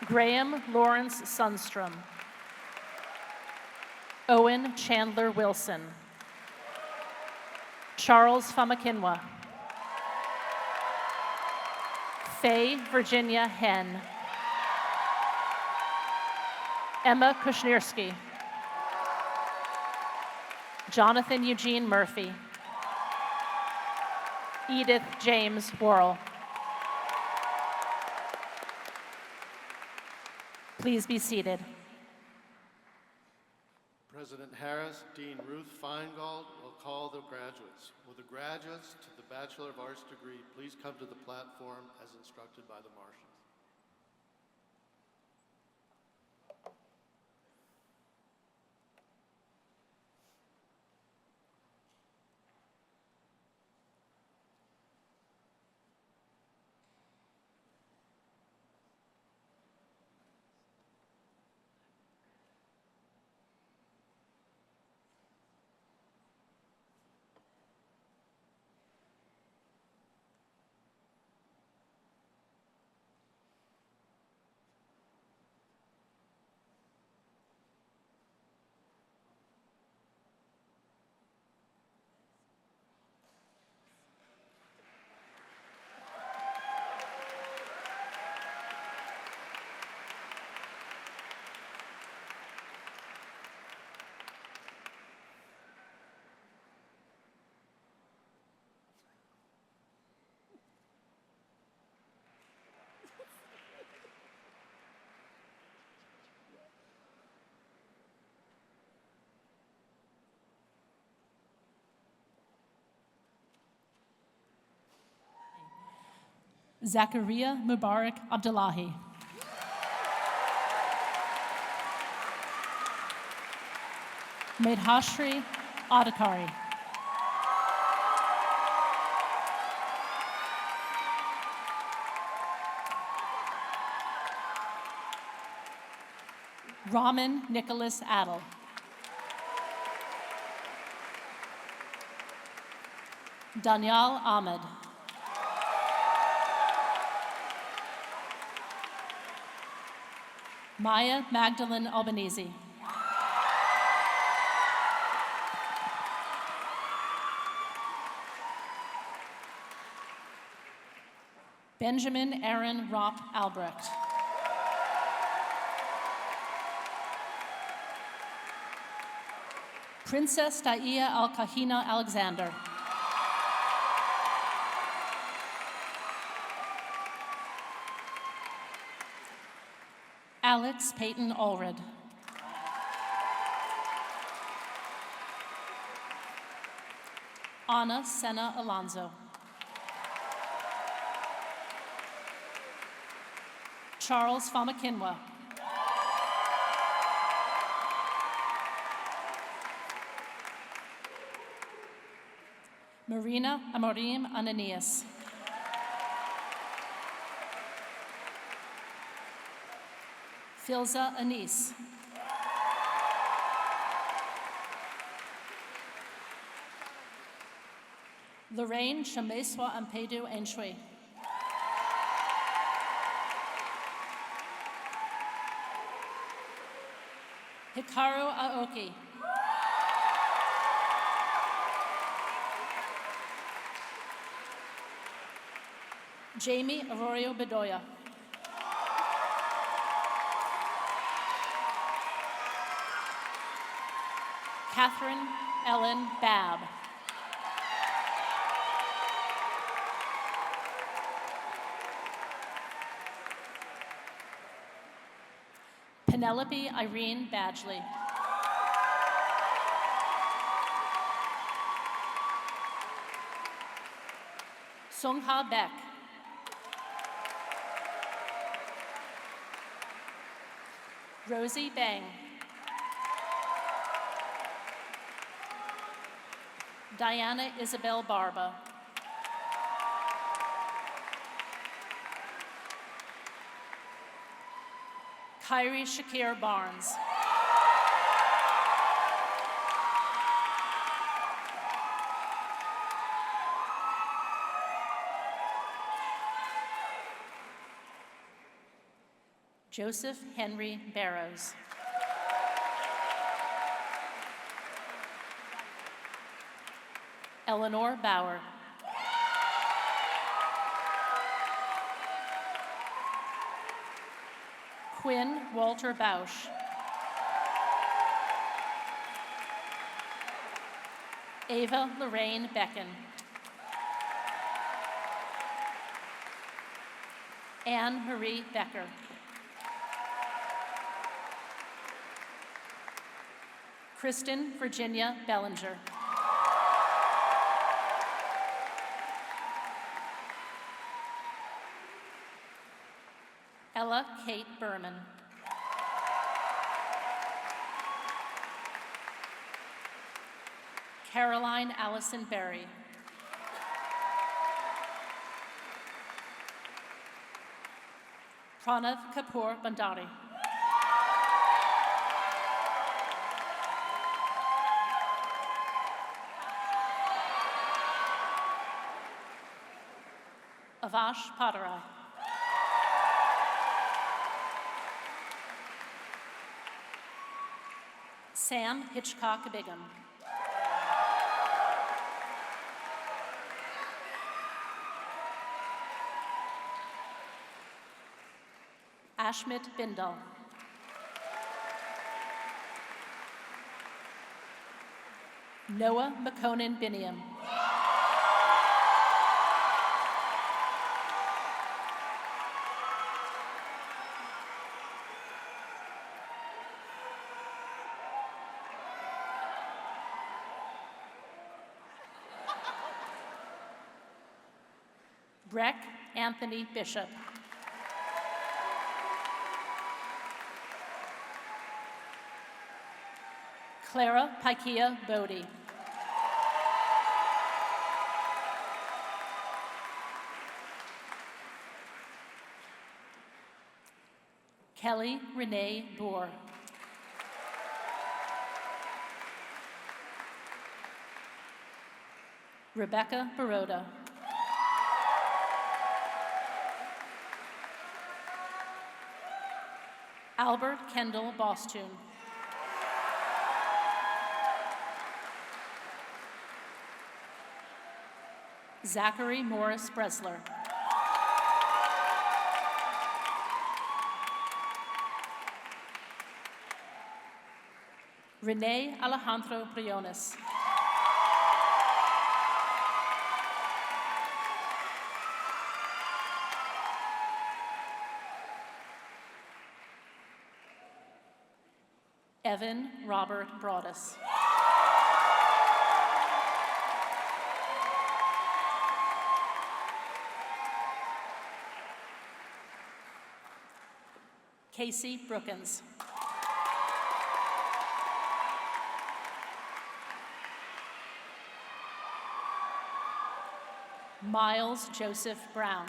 [SPEAKER 5] Graham Lawrence Sundstrom. Owen Chandler Wilson. Charles Famakinwa. Faye Virginia Henn. Emma Kushnierski. Jonathan Eugene Murphy. Edith James Worrell. Please be seated.
[SPEAKER 2] President Harris, Dean Ruth Feingold will call the graduates. Will the graduates to the Bachelor of Arts degree please come to the platform as instructed by the marshals?
[SPEAKER 5] Zachariah Mubarak Abdullahi. Medhashri Adhikari. Raman Nicholas Adel. Daniel Ahmed. Maya Magdalene Albanese. Benjamin Aaron Ropp Albrecht. Princess Daia Al-Kahina Alexander. Alex Peyton Allred. Ana Sena Alonso. Charles Famakinwa. Marina Amorim Ananias. Filza Anis. Lorraine Shameswa Ampedu Enshwe. Hikaru Aoki. Jamie Arroyo Bedoya. Catherine Ellen Babb. Penelope Irene Badgley. Sungha Beck. Rosie Bang. Diana Isabel Barba. Kyrie Shakir Barnes. Joseph Henry Barrows. Eleanor Bauer. Quinn Walter Bausch. Ava Lorraine Becken. Anne Marie Becker. Kristen Virginia Bellinger. Ella Kate Berman. Caroline Allison Berry. Pranav Kapoor Bandari. Avash Padarai. Sam Hitchcock Bigham. Ashmit Bindal. Noah McConan Biniam. Breck Anthony Bishop. Clara Paikia Bodie. Kelly Renee Boer. Rebecca Baroda. Albert Kendall Bostune. Zachary Morris Bresler. Rene Alejandro Briones. Evan Robert Broadus. Casey Brookins. Miles Joseph Brown.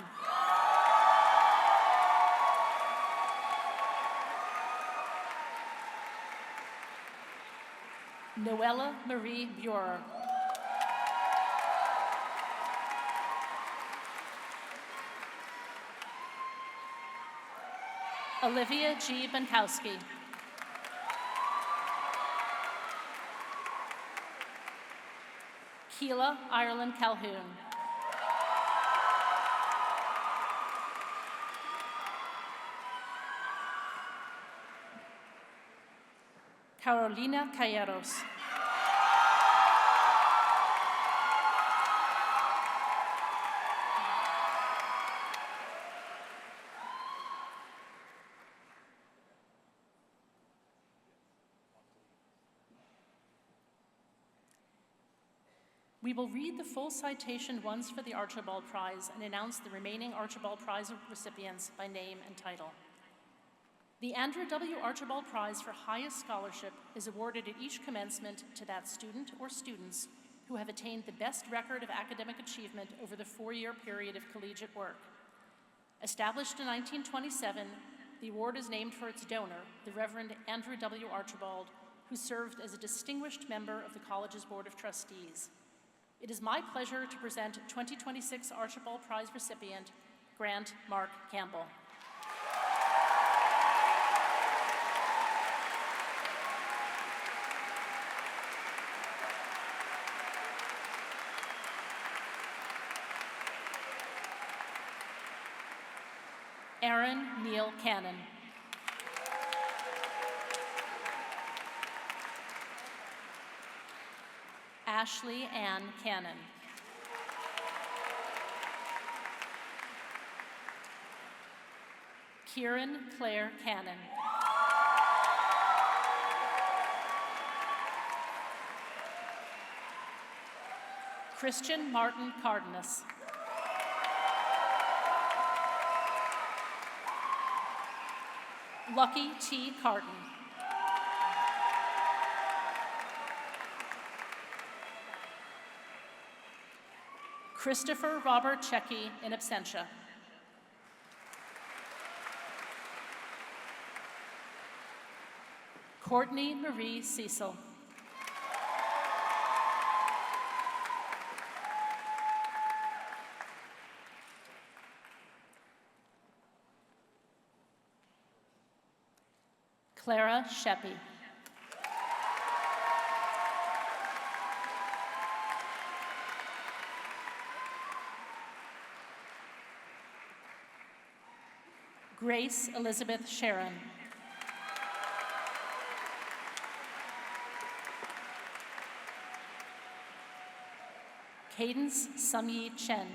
[SPEAKER 5] Noella Marie Burer. Olivia G. Bankowski. Keela Ireland Calhoun. Carolina Calleros. We will read the full citation once for the Archibald Prize and announce the remaining Archibald Prize recipients by name and title. The Andrew W. Archibald Prize for Highest Scholarship is awarded at each commencement to that student or students who have attained the best record of academic achievement over the 4-year period of collegiate work. Established in 1927, the award is named for its donor, the Reverend Andrew W. Archibald, who served as a distinguished member of the college's Board of Trustees. It is my pleasure to present 2026 Archibald Prize recipient, Grant Mark Campbell. Aaron Neal Cannon. Ashley Ann Cannon. Kieran Claire Cannon. Christian Martin Cardenas. Lucky T. Carton. Christopher Robert Checky in absentia. Courtney Marie Cecil. Clara Sheppy. Grace Elizabeth Sharon. Cadence Sumyi Chen.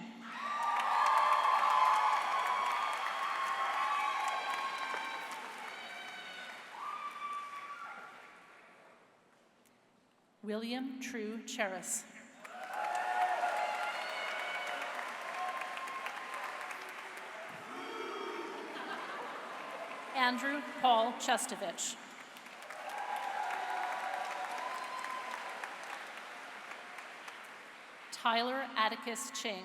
[SPEAKER 5] William True Cheris. Andrew Paul Chestovich. Tyler Atticus Ching.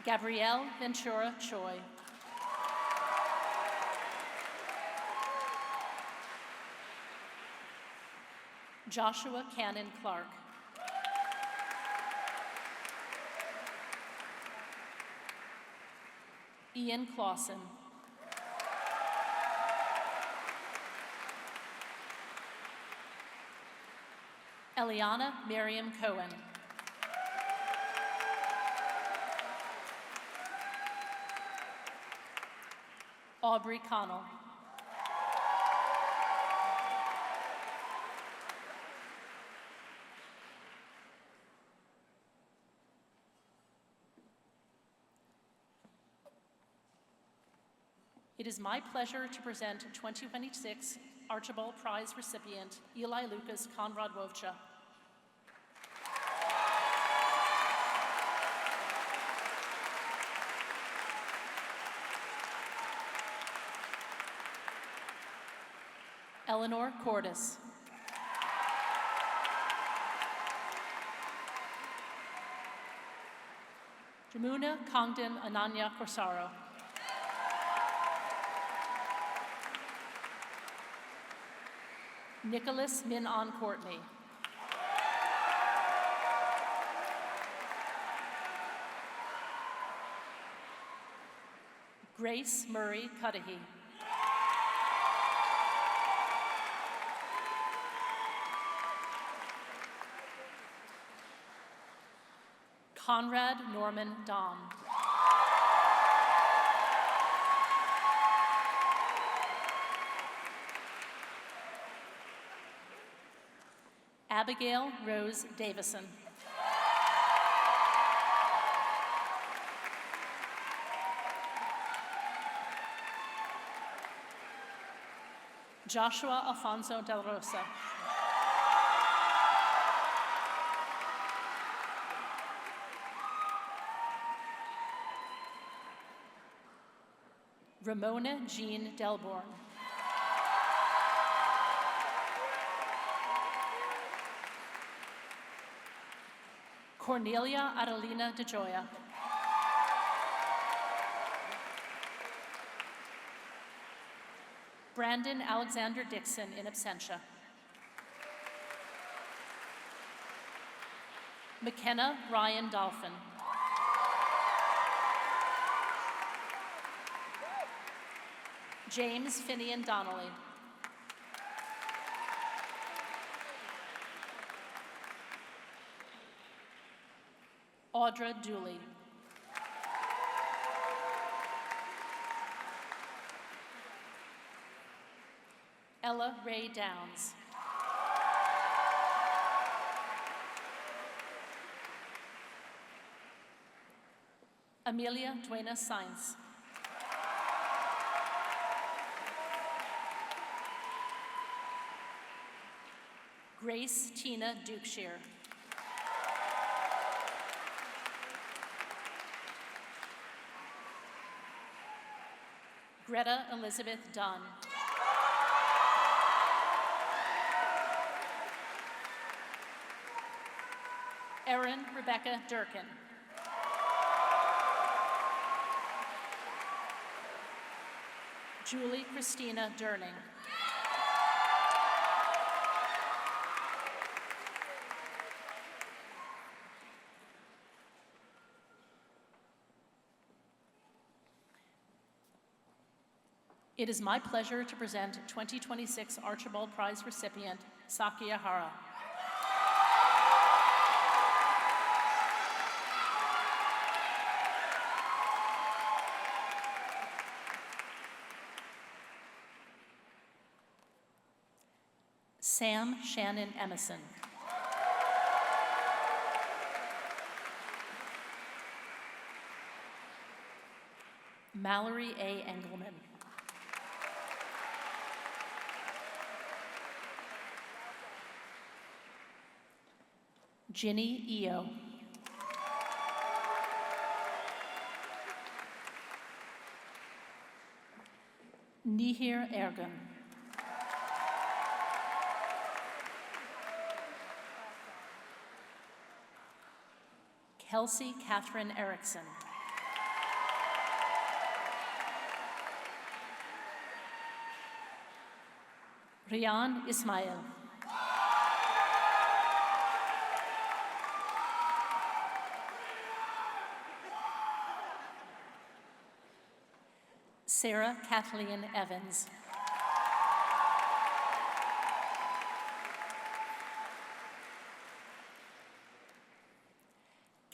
[SPEAKER 5] Gabrielle Ventura Choi. Joshua Cannon Clark. Ian Clausen. Eliana Miriam Cohen. Aubrey Connell. It is my pleasure to present 2026 Archibald Prize recipient Eli Lucas Conrad Wovcha. Eleanor Cordis. Jamuna Congdon Ananya Corsaro. Nicholas Min-On Courtney. Grace Murray Cudahy. Conrad Norman Dom. Abigail Rose Davison. Joshua Alfonso Del Rosa. Ramona Jean Delborn. Cornelia Adelina DeGioia. Brandon Alexander Dixon in absentia. McKenna Ryan Dolphin. James Finian Donnelly. Audra Dooley. Ella Ray Downs. Amelia Duena Sainz. Grace Tina Dukeshire. Greta Elizabeth Dunn. Erin Rebecca Durkin. Julie Christina Durning. It is my pleasure to present 2026 Archibald Prize recipient, Sakia Hara. Sam Shannon Emerson. Mallory A. Engelman. Ginny Eo. Nihir Ergun. Kelsey Catherine Erickson. Rian Ismail. Sarah Kathleen Evans.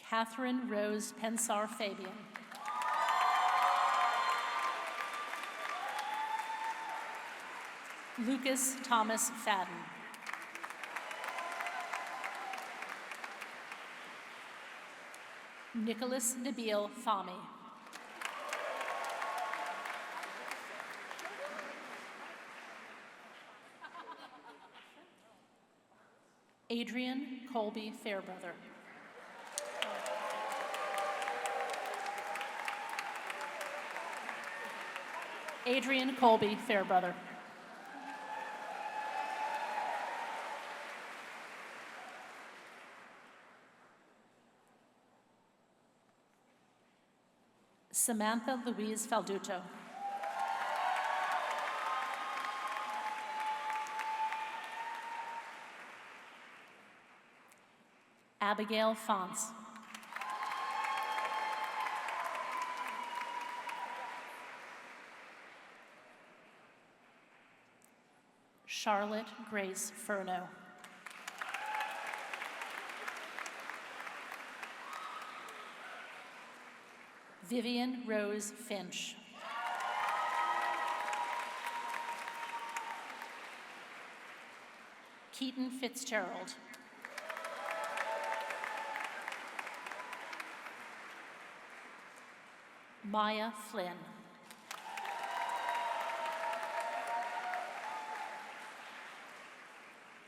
[SPEAKER 5] Catherine Rose Pensar Fabian. Lucas Thomas Fadden. Nicholas Nabil Fahmy. Adrian Colby Fairbrother. Adrian Colby Fairbrother. Samantha Louise Falduto. Abigail Fonts. Charlotte Grace Furno. Vivian Rose Finch. Keaton Fitzgerald. Maya Flynn.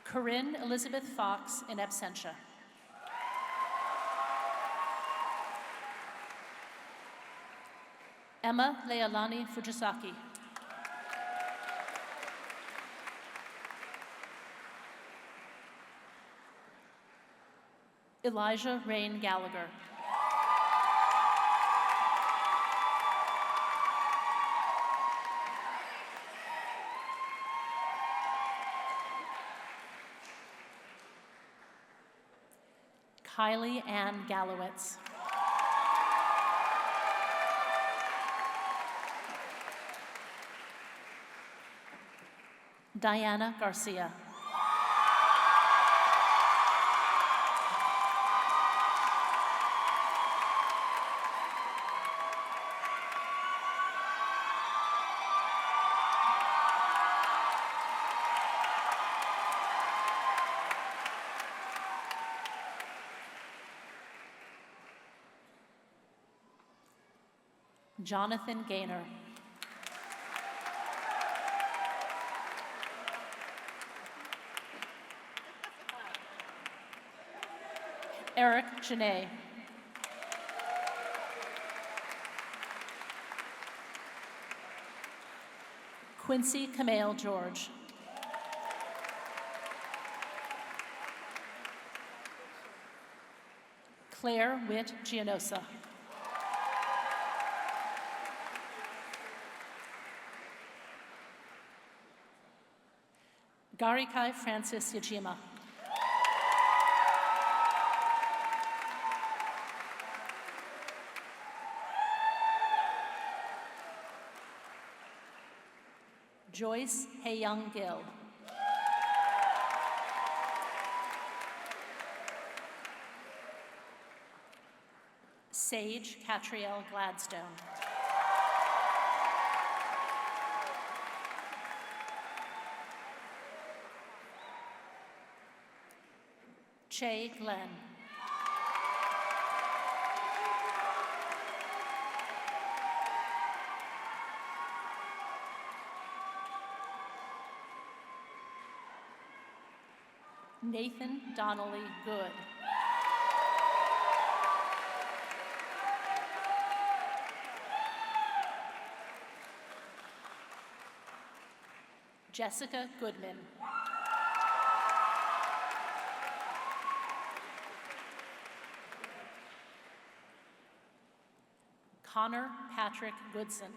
[SPEAKER 5] Corinne Elizabeth Fox in absentia. Emma Leilani Fujisaki. Elijah Rain Gallagher. Kylie Ann Gallowitz. Diana Garcia. Jonathan Gaynor. Eric Janae. Quincy Kamale George. Claire Witt Gianosa. Garikai Francis Yajima. Joyce Hayoung Gill. Sage Catriel Gladstone. Che Glenn. Nathan Donnelly Good. Jessica Goodman. Connor Patrick Goodson.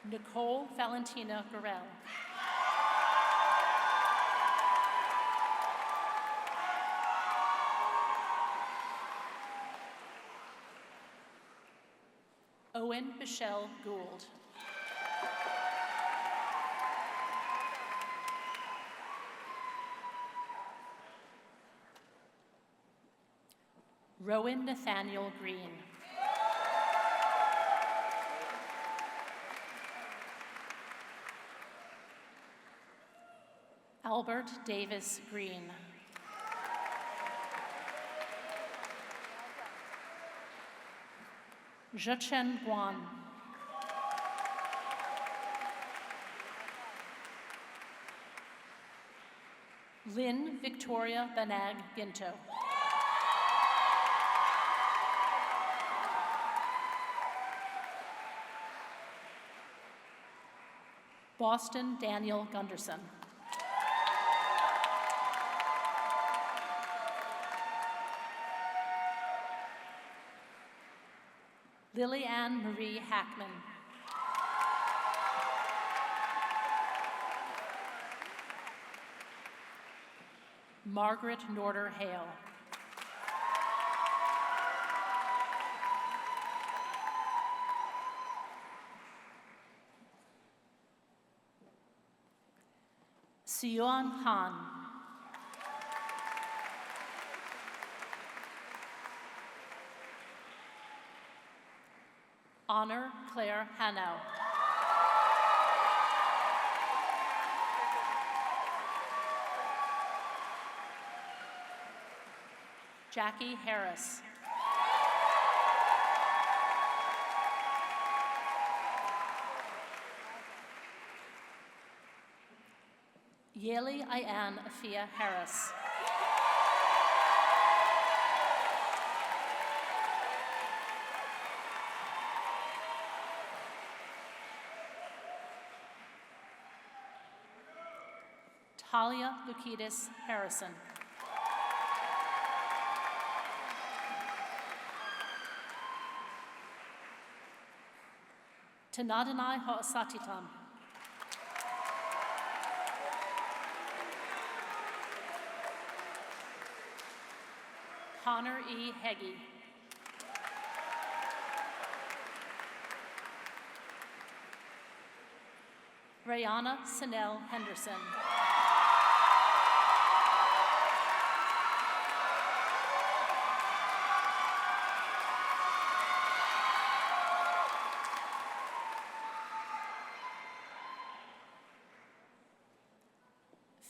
[SPEAKER 5] Nicole Valentina Gorell. Owen Michelle Gould. Rowan Nathaniel Green. Albert Davis Green. Zhechen Guan. Lynn Victoria Banag Ginto. Boston Daniel Gunderson. Lily Ann Marie Hackman. Margaret Norder Hale. Sioan Han. Honor Claire Hanau. Jackie Harris. Yeli Ayan Afia Harris. Talia Lukitis Harrison. Tanadanai Ho'asatitam. Connor E. Heggie. Rayana Sanel Henderson.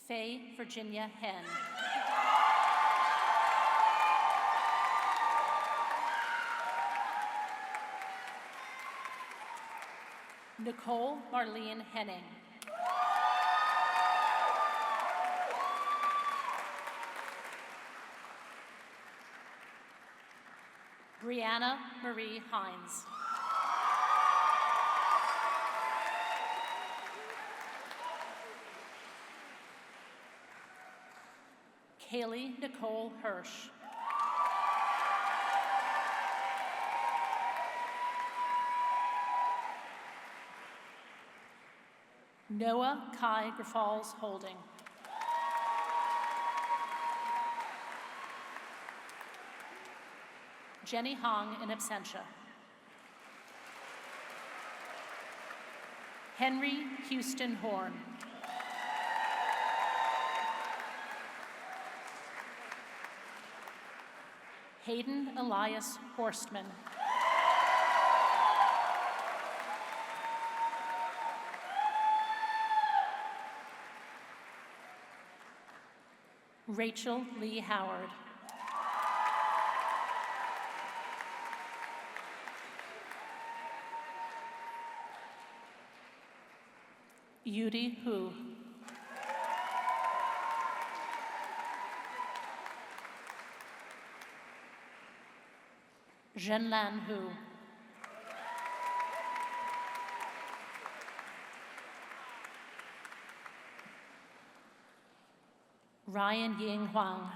[SPEAKER 5] Faye Virginia Henn. Nicole Marlene Henning. Brianna Marie Hines. Kaylee Nicole Hirsch. Noah Kai Grafals Holding. Jenny Hong in absentia. Henry Houston Horn. Hayden Elias Horstman. Rachel Lee Howard. Yudi Hu. Zhenlan Hu. Ryan Ying Huang.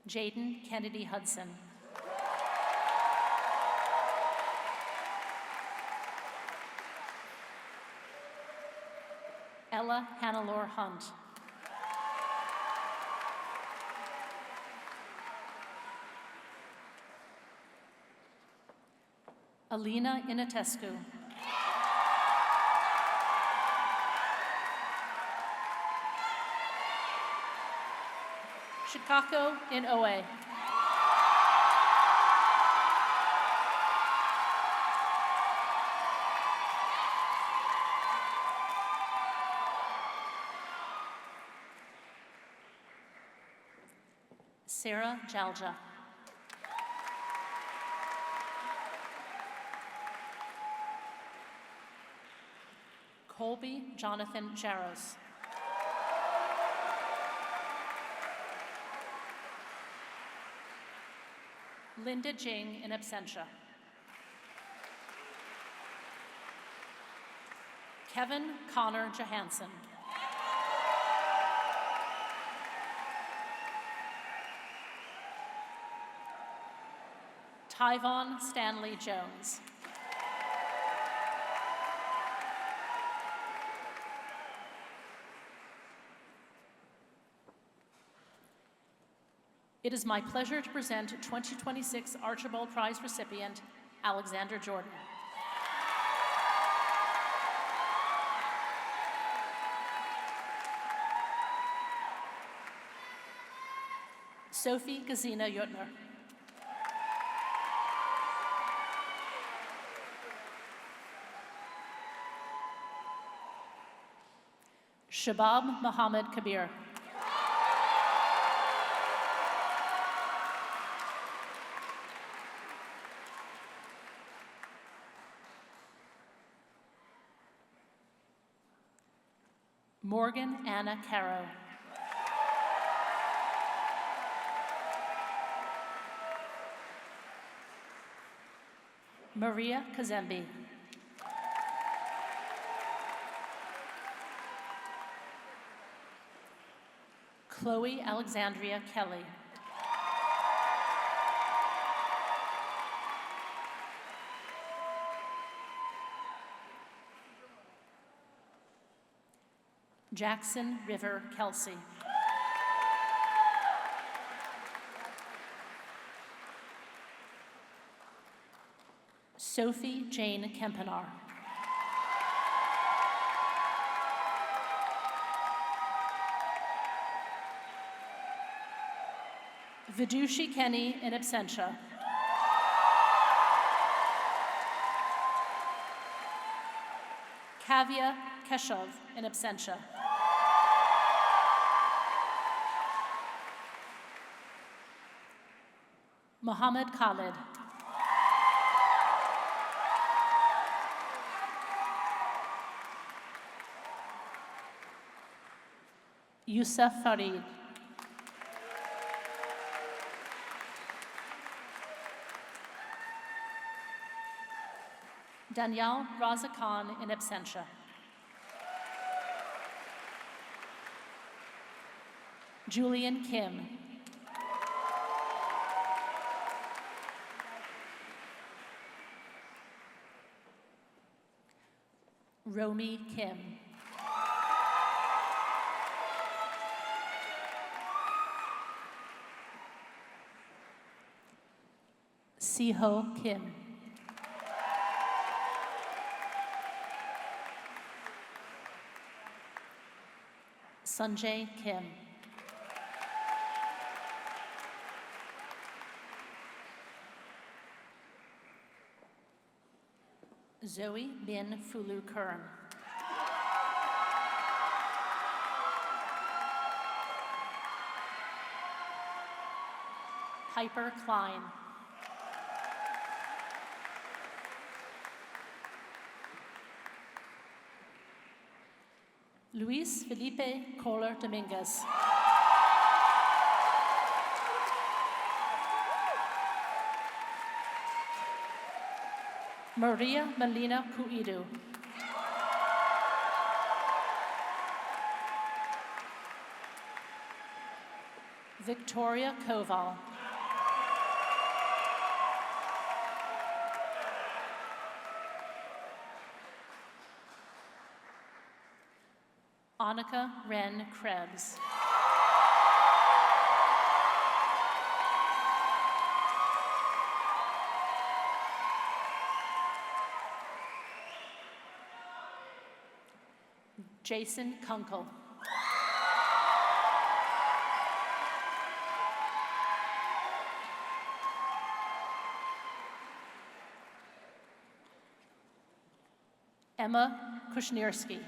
[SPEAKER 5] Jaden Kennedy Hudson. Ella Hannelore Hunt. Alina Inatescu. Chicago in OA. Sarah Jalja. Colby Jonathan Jaros. Linda Jing in absentia. Kevin Connor Johansson. Tyvon Stanley Jones. It is my pleasure to present 2026 Archibald Prize recipient, Alexander Jordan. Sophie Gazina Yutner. Shabab Mohammed Kabir. Morgan Anna Caro. Maria Kazembe. Chloe Alexandria Kelly. Jackson River Kelsey. Sophie Jane Kempenar. Vidushi Kenny in absentia. Kavya Keshov in absentia. Mohammed Khalid. Yusuf Farid. Danielle Raza Khan in absentia. Julian Kim. Romy Kim. Siho Kim. Sanjay Kim. Zoe Bin Fulu Kern. Piper Klein. Luis Felipe Kohler Dominguez. Maria Melina Cuidu. Victoria Koval. Annika Ren Krebs. Jason Kunkel. Emma Kushnierski.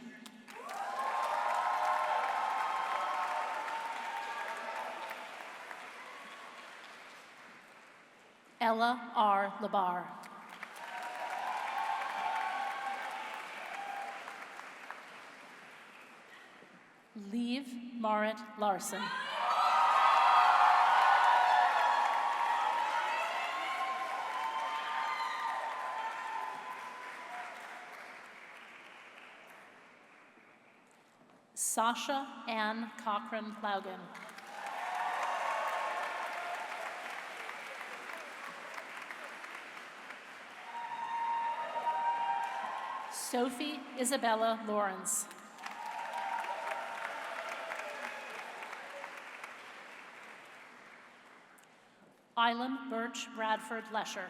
[SPEAKER 5] Ella R. Labar. Liv Marit Larson. Sasha Ann Cochran Plaugen. Sophie Isabella Lawrence. Ilam Birch Bradford Lesher.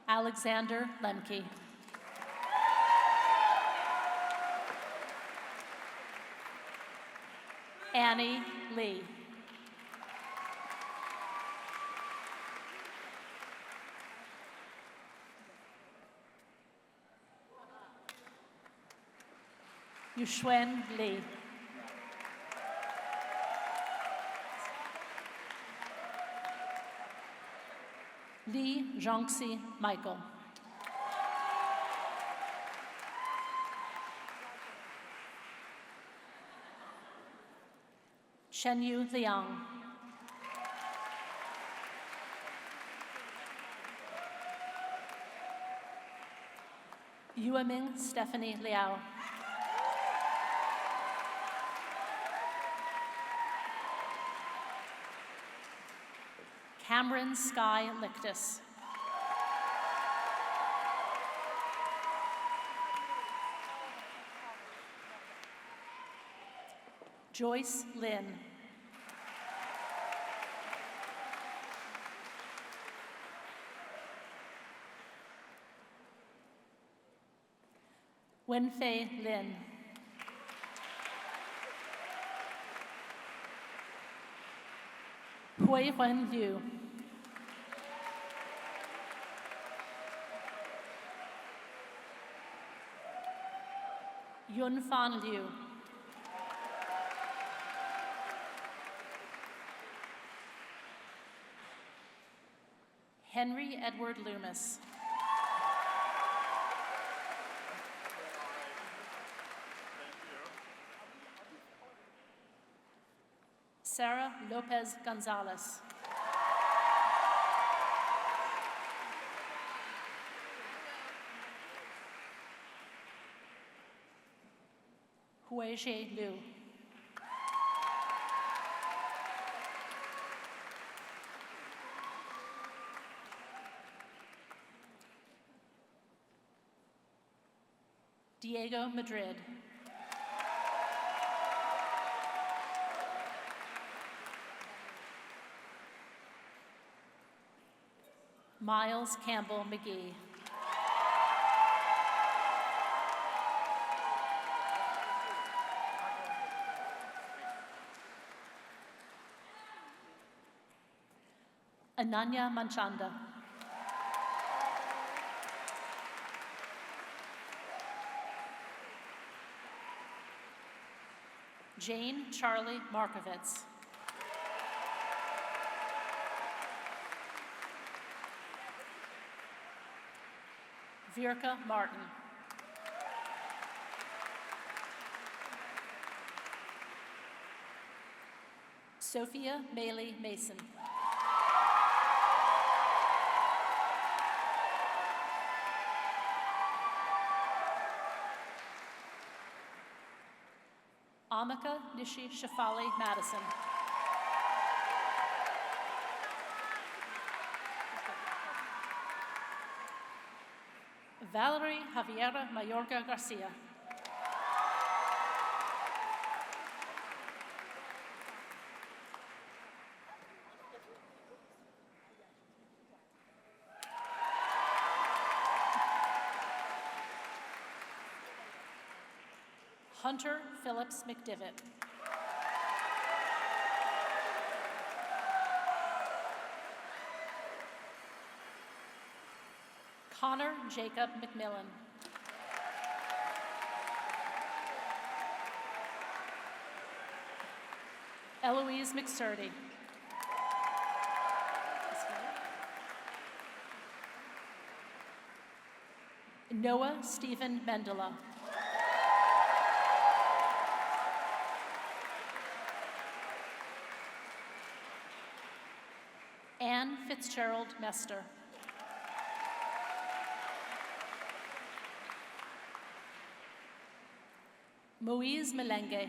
[SPEAKER 5] Alexander Lemke. Annie Lee. Yushuen Lee. Lee Zhongxi Michael. Chenyu Liang. Yueming Stephanie Liao. Cameron Sky Lictus. Joyce Lynn. Wenfei Lin. Hui Wen Liu. Yun Fan Liu. Henry Edward Loomis. Sarah Lopez Gonzalez. Huizhe Liu. Diego Madrid. Miles Campbell McGee. Ananya Manchanda. Jane Charlie Markovitz. Virka Martin. Sophia Bailey Mason. Amika Nishi Shafali Madison. Valerie Javiera Mayorga Garcia. Hunter Phillips McDivitt. Connor Jacob McMillan. Eloise McSturdy. Noah Stephen Mendela. Anne Fitzgerald Mester. Moise Melenge.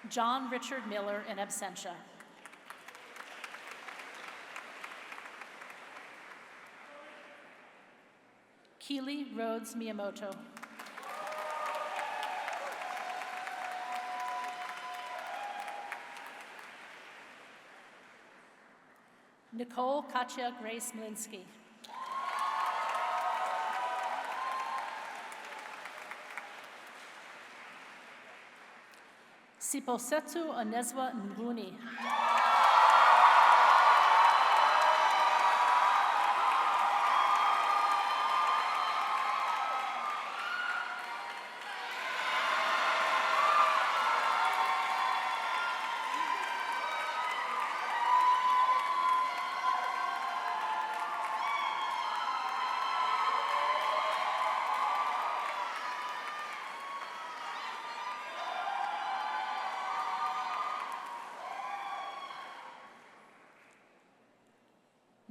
[SPEAKER 5] John Richard Miller in absentia. Keely Rhodes Miyamoto. Nicole Katja Grace Mlinsky. Siposetsu Onezwa Nguni.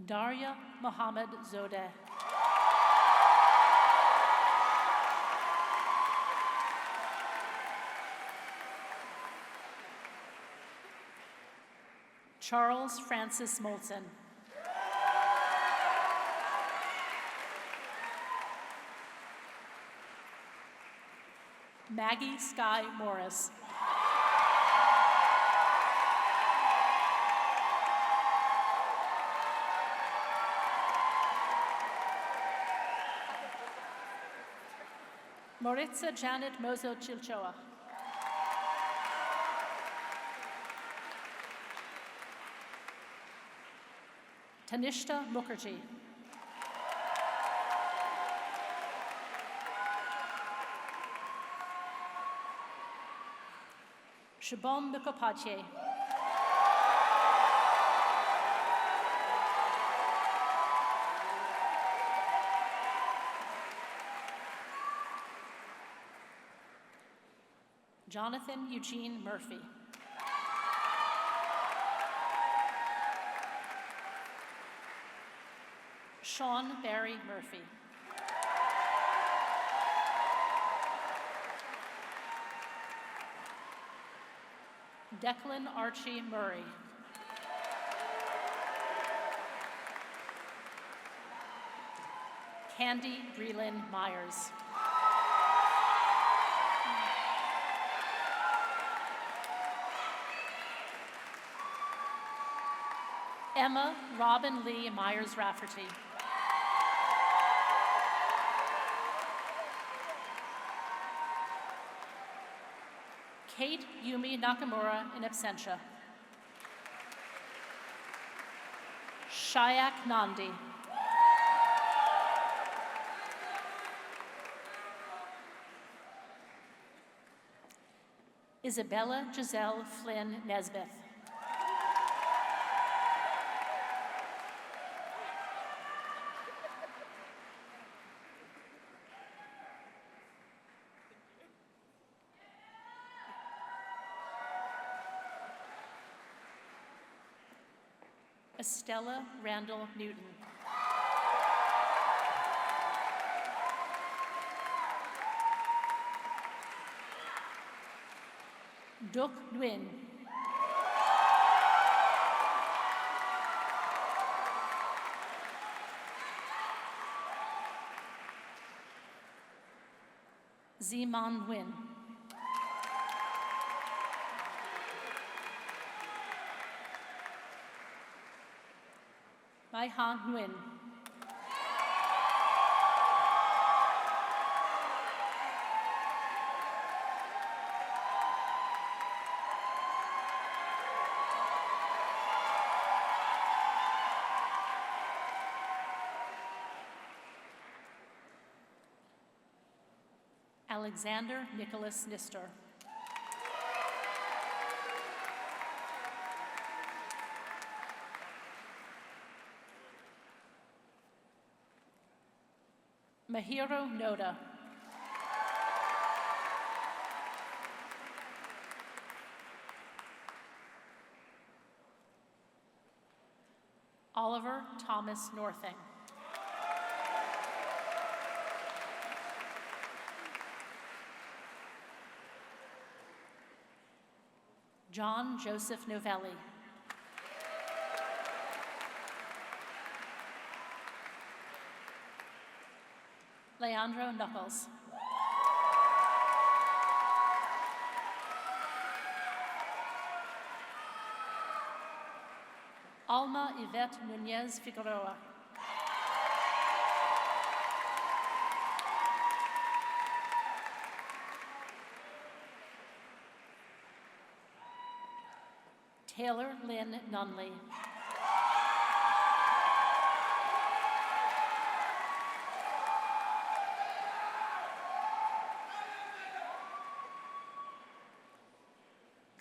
[SPEAKER 5] Darya Mohammed Zodeh. Charles Francis Molson. Maggie Sky Morris. Moritza Janet Mozo Chilchoa. Tanishta Mukherjee. Shubham Mukhopadhyay. Jonathan Eugene Murphy. Sean Barry Murphy. Declan Archie Murray. Candy Breland Myers. Emma Robin Lee Myers Rafferty. Kate Yumi Nakamura in absentia. Shayak Nandi. Isabella Giselle Flynn Nesbeth. Estella Randall Newton. Duk Nguyen. Ziman Nguyen. Mai Han Nguyen. Alexander Nicholas Nister. Mahiro Noda. Oliver Thomas Northing. John Joseph Novelli. Leandro Knuckles. Alma Yvette Nunez Figueroa. Taylor Lynn Nunley.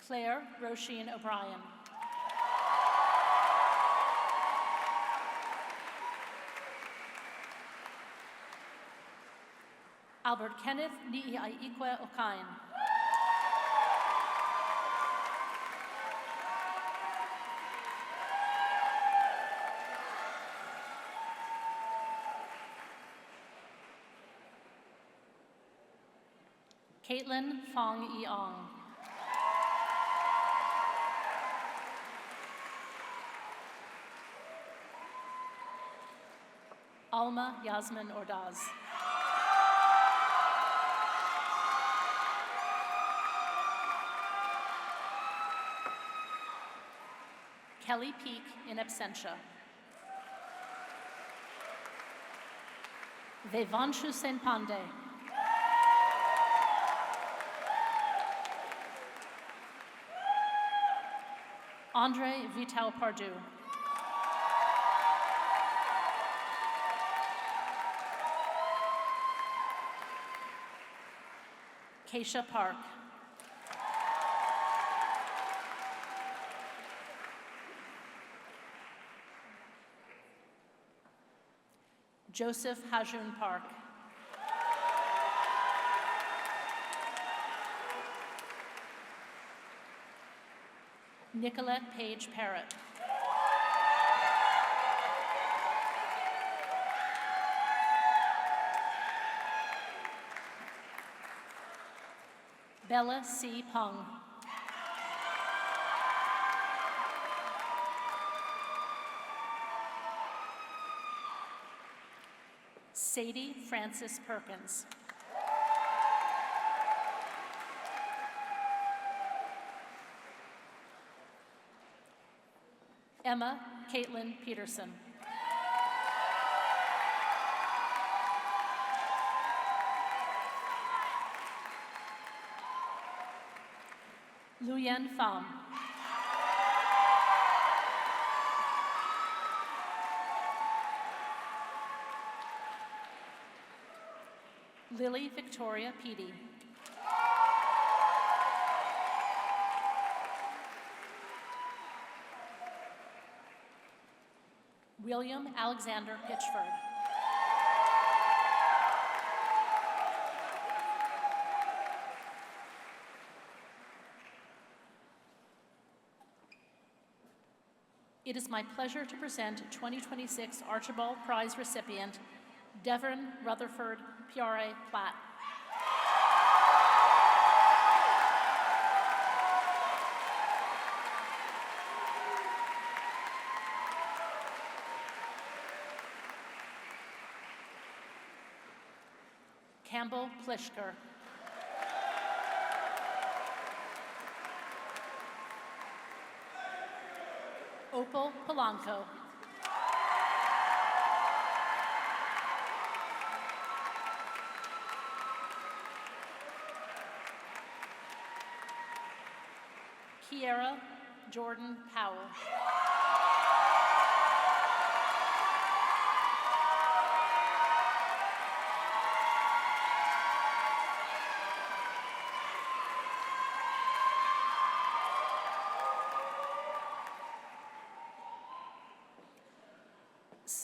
[SPEAKER 5] Claire Roisin O'Brien. Albert Kenneth Ni'iaikwe Okain. Caitlin Fong Eong. Alma Yasmin Ordaz. Kelly Peak in absentia. Vevanshu Senpande. Andre Vital Pardue. Keisha Park. Joseph Hajun Park. Nicolette Page Parrott. Bella C. Pung. Sadie Frances Perkins. Emma Caitlin Peterson. Luyen Pham. Lily Victoria Peedy. William Alexander Pitchford. It is my pleasure to present 2026 Archibald Prize recipient, Devon Rutherford Piare Platt. Campbell Plishker. Opal Polanco. Kiera Jordan Powell.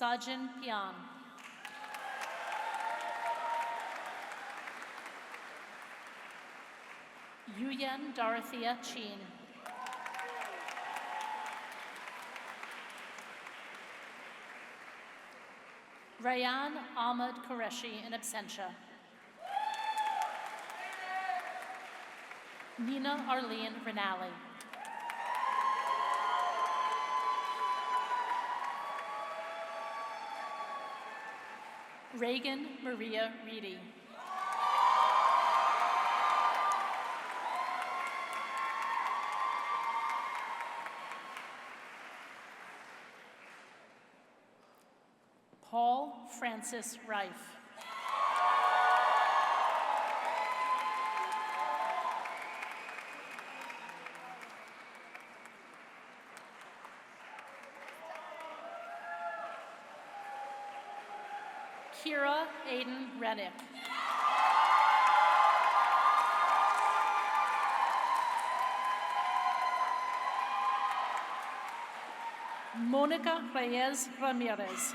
[SPEAKER 5] Sajin Pian. Yuyen Dorothea Chin. Rayan Ahmed Qureshi in absentia. Nina Arlene Rinaldi. Reagan Maria Reedy. Paul Francis Rife. Kira Aiden Reddick. Monica Reyes Ramirez.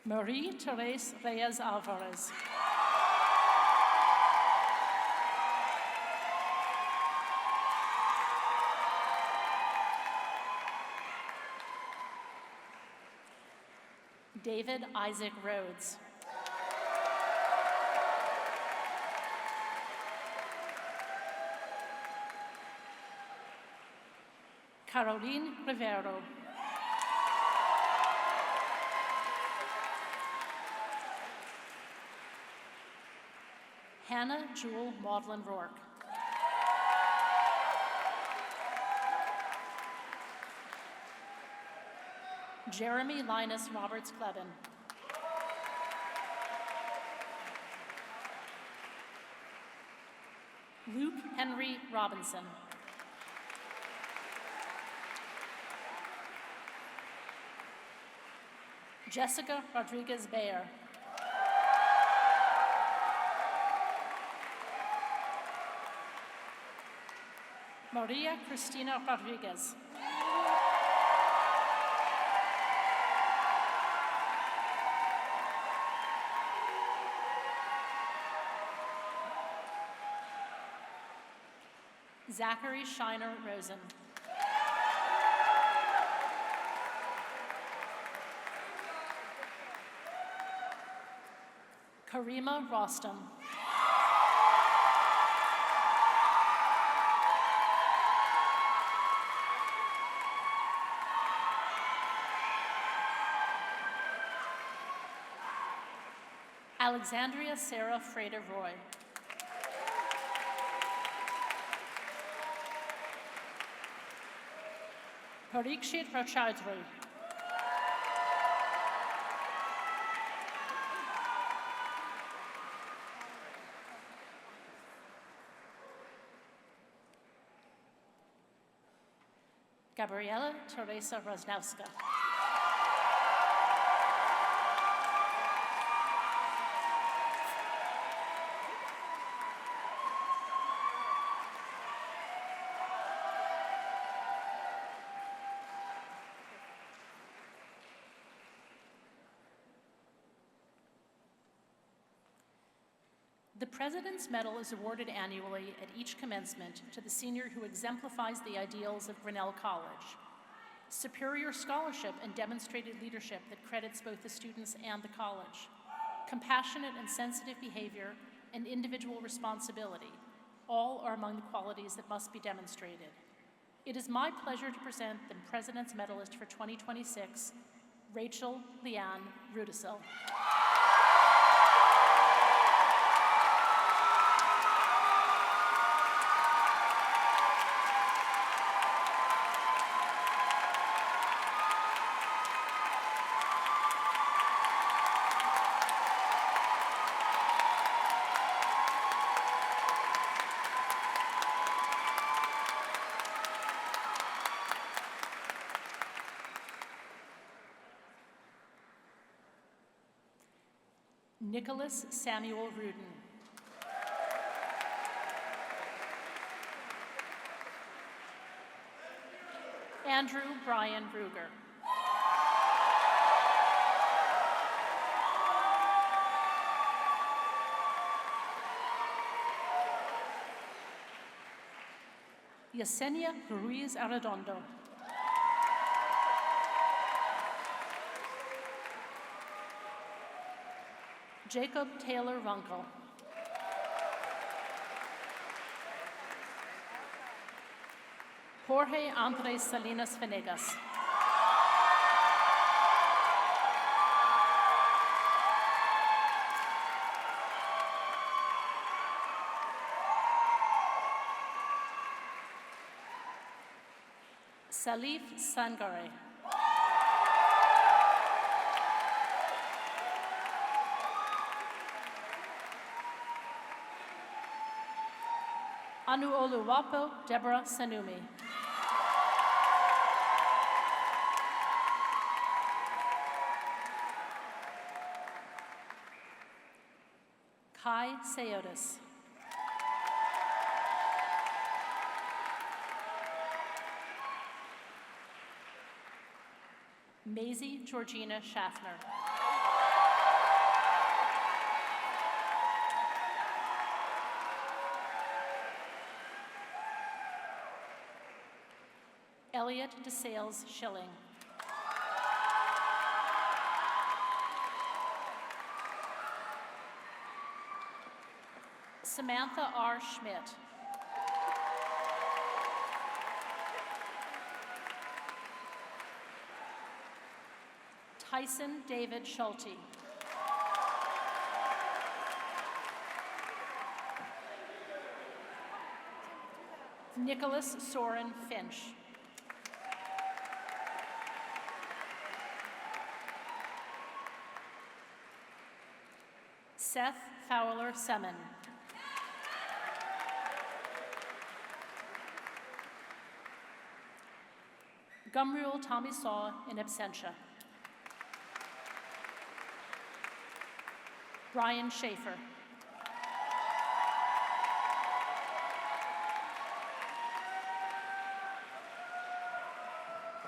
[SPEAKER 5] Marie-Therese Reyes Alvarez. David Isaac Rhodes. Caroline Rivero. Hannah Jewel Maudlin Rourke. Jeremy Linus Roberts Clevin. Luke Henry Robinson. Jessica Rodriguez Bayer. Maria Cristina Rodriguez. Zachary Shiner Rosen. Karima Rostam. Alexandria Sarah Frater Roy. Parikshit Rachaudhry. Gabriela Teresa Rosnowska. The President's Medal is awarded annually at each commencement to the senior who exemplifies the ideals of Grinnell College. Superior scholarship and demonstrated leadership that credits both the students and the college. Compassionate and sensitive behavior and individual responsibility, all are among the qualities that must be demonstrated. It is my pleasure to present the President's Medalist for 2026, Rachel Leanne Rudisill. Nicholas Samuel Rudin. Andrew Brian Ruger. Yesenia Ruiz Arredondo. Jacob Taylor Runkle. Jorge Andres Salinas Venegas. Salif Sangare. Anuoluwapo Deborah Sanumi. Kai Seotis. Maisie Georgina Schaffner. Elliot DeSales Schilling. Samantha R. Schmidt. Tyson David Schulte. Nicholas Soren Finch. Seth Fowler Semin. Gumrul Tomisaw in absentia. Brian Schaefer.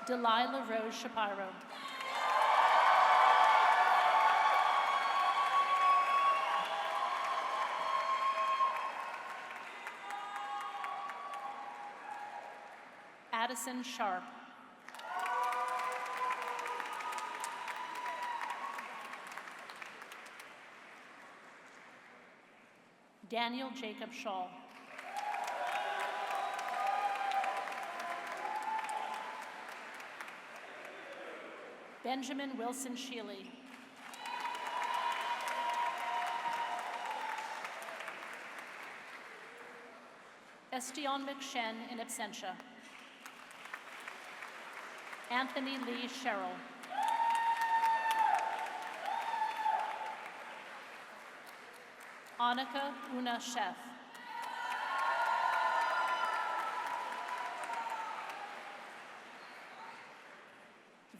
[SPEAKER 5] Delilah Rose Shapiro. Addison Sharp. Daniel Jacob Shaw. Benjamin Wilson Shealy. Estion McShen in absentia. Anthony Lee Sherrill. Annika Una Chef.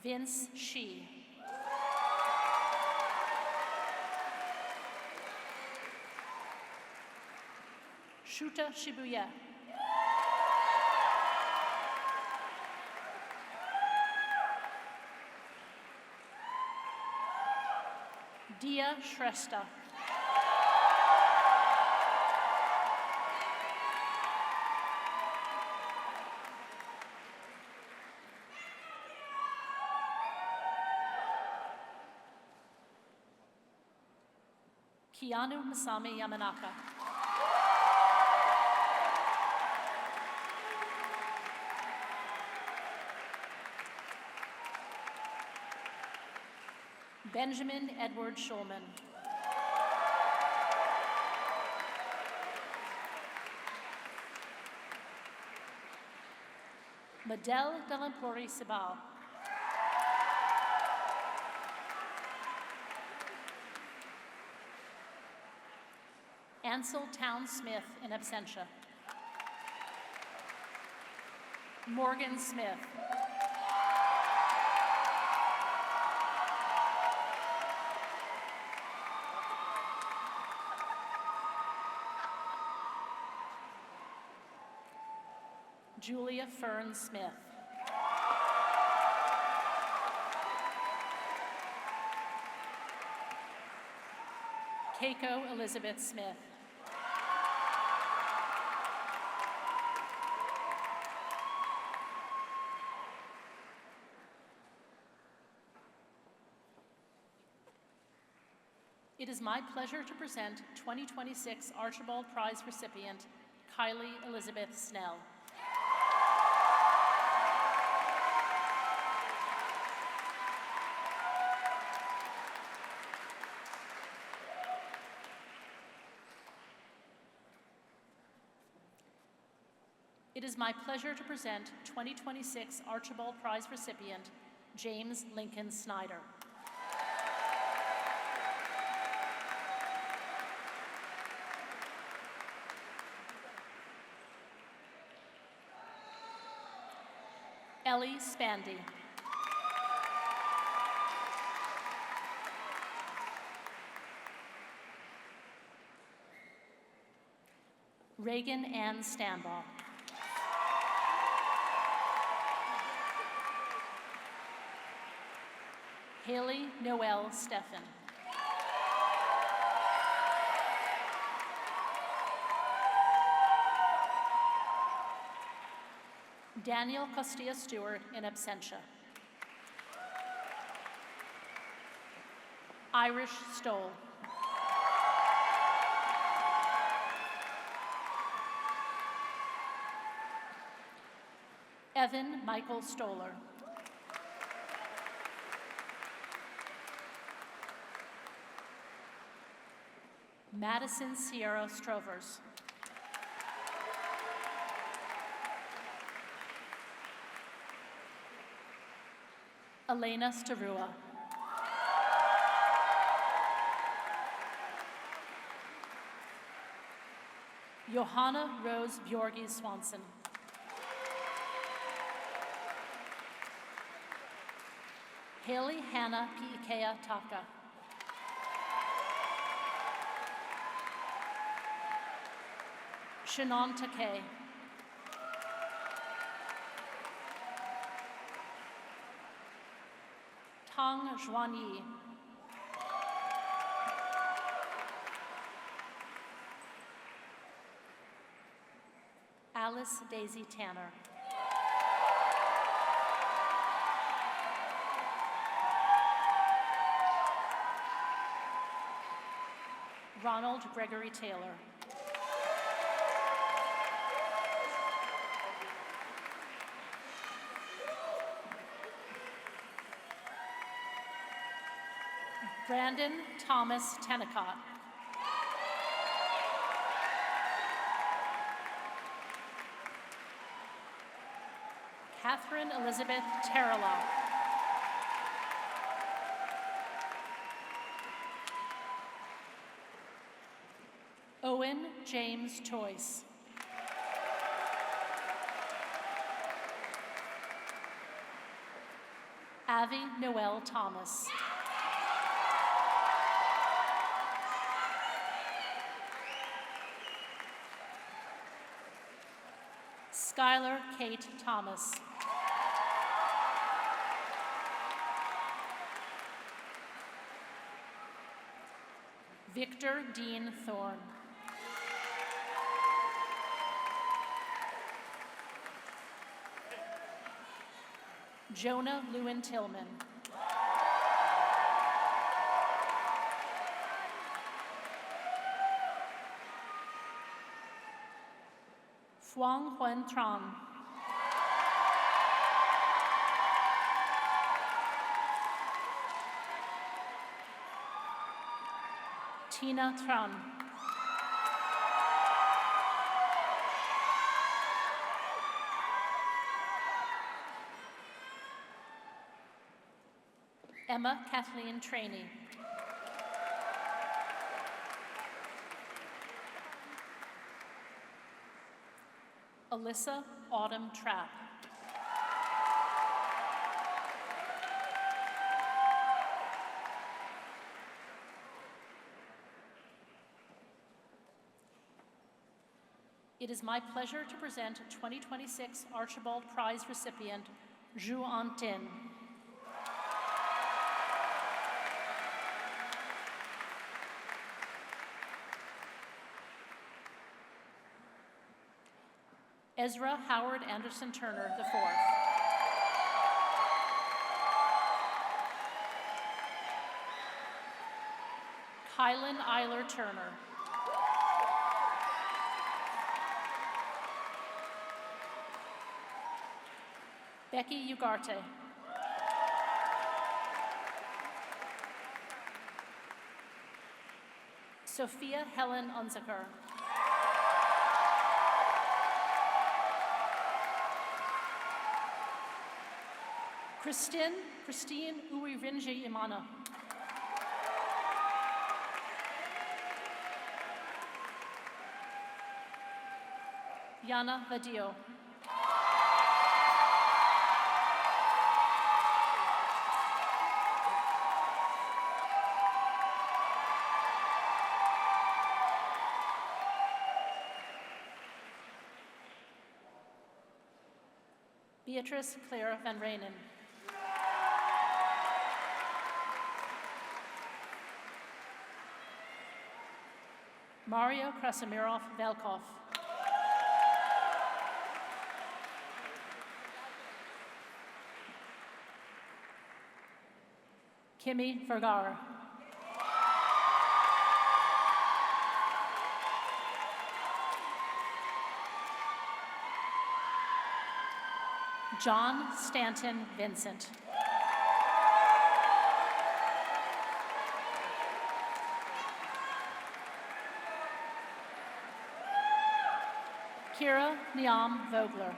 [SPEAKER 5] Vince Shee. Shuta Shibuya. Dia Shrestha. Keanu Masami Yamanaka. Benjamin Edward Schulman. Medel Delampori Sibal. Ansel Town Smith in absentia. Morgan Smith. Julia Fern Smith. Keiko Elizabeth Smith. It is my pleasure to present 2026 Archibald Prize recipient, Kylie Elizabeth Snell. It is my pleasure to present 2026 Archibald Prize recipient, James Lincoln Snyder. Ellie Spandy. Reagan Ann Stanbaugh. Haley Noel Steffen. Daniel Costilla Stewart in absentia. Irish Stoll. Evan Michael Stoller. Madison Sierra Strovers. Elena Starua. Johanna Rose Bjorgi Swanson. Haley Hannah Piikea Taka. Shannon Takei. Tang Zhuanyi. Alice Daisy Tanner. Ronald Gregory Taylor. Brandon Thomas Tennicott. Catherine Elizabeth Terrella. Owen James Toyce. Avi Noel Thomas. Skylar Kate Thomas. Victor Dean Thorne. Jonah Lewin Tillman. Phuong Huan Tran. Tina Tran. Emma Kathleen Trainey. Alyssa Autumn Trapp. It is my pleasure to present 2026 Archibald Prize recipient, Zhu An Tin. Ezra Howard Anderson Turner IV. Kylan Eiler Turner. Becky Ugarte. Sophia Helen Unziker. Christine Uwirinji Imana. Yana Vadio. Beatrice Claire Van Renen. Mario Krasimirov Velkov. Kimmy Vergara. John Stanton Vincent. Kira Niam Vogler.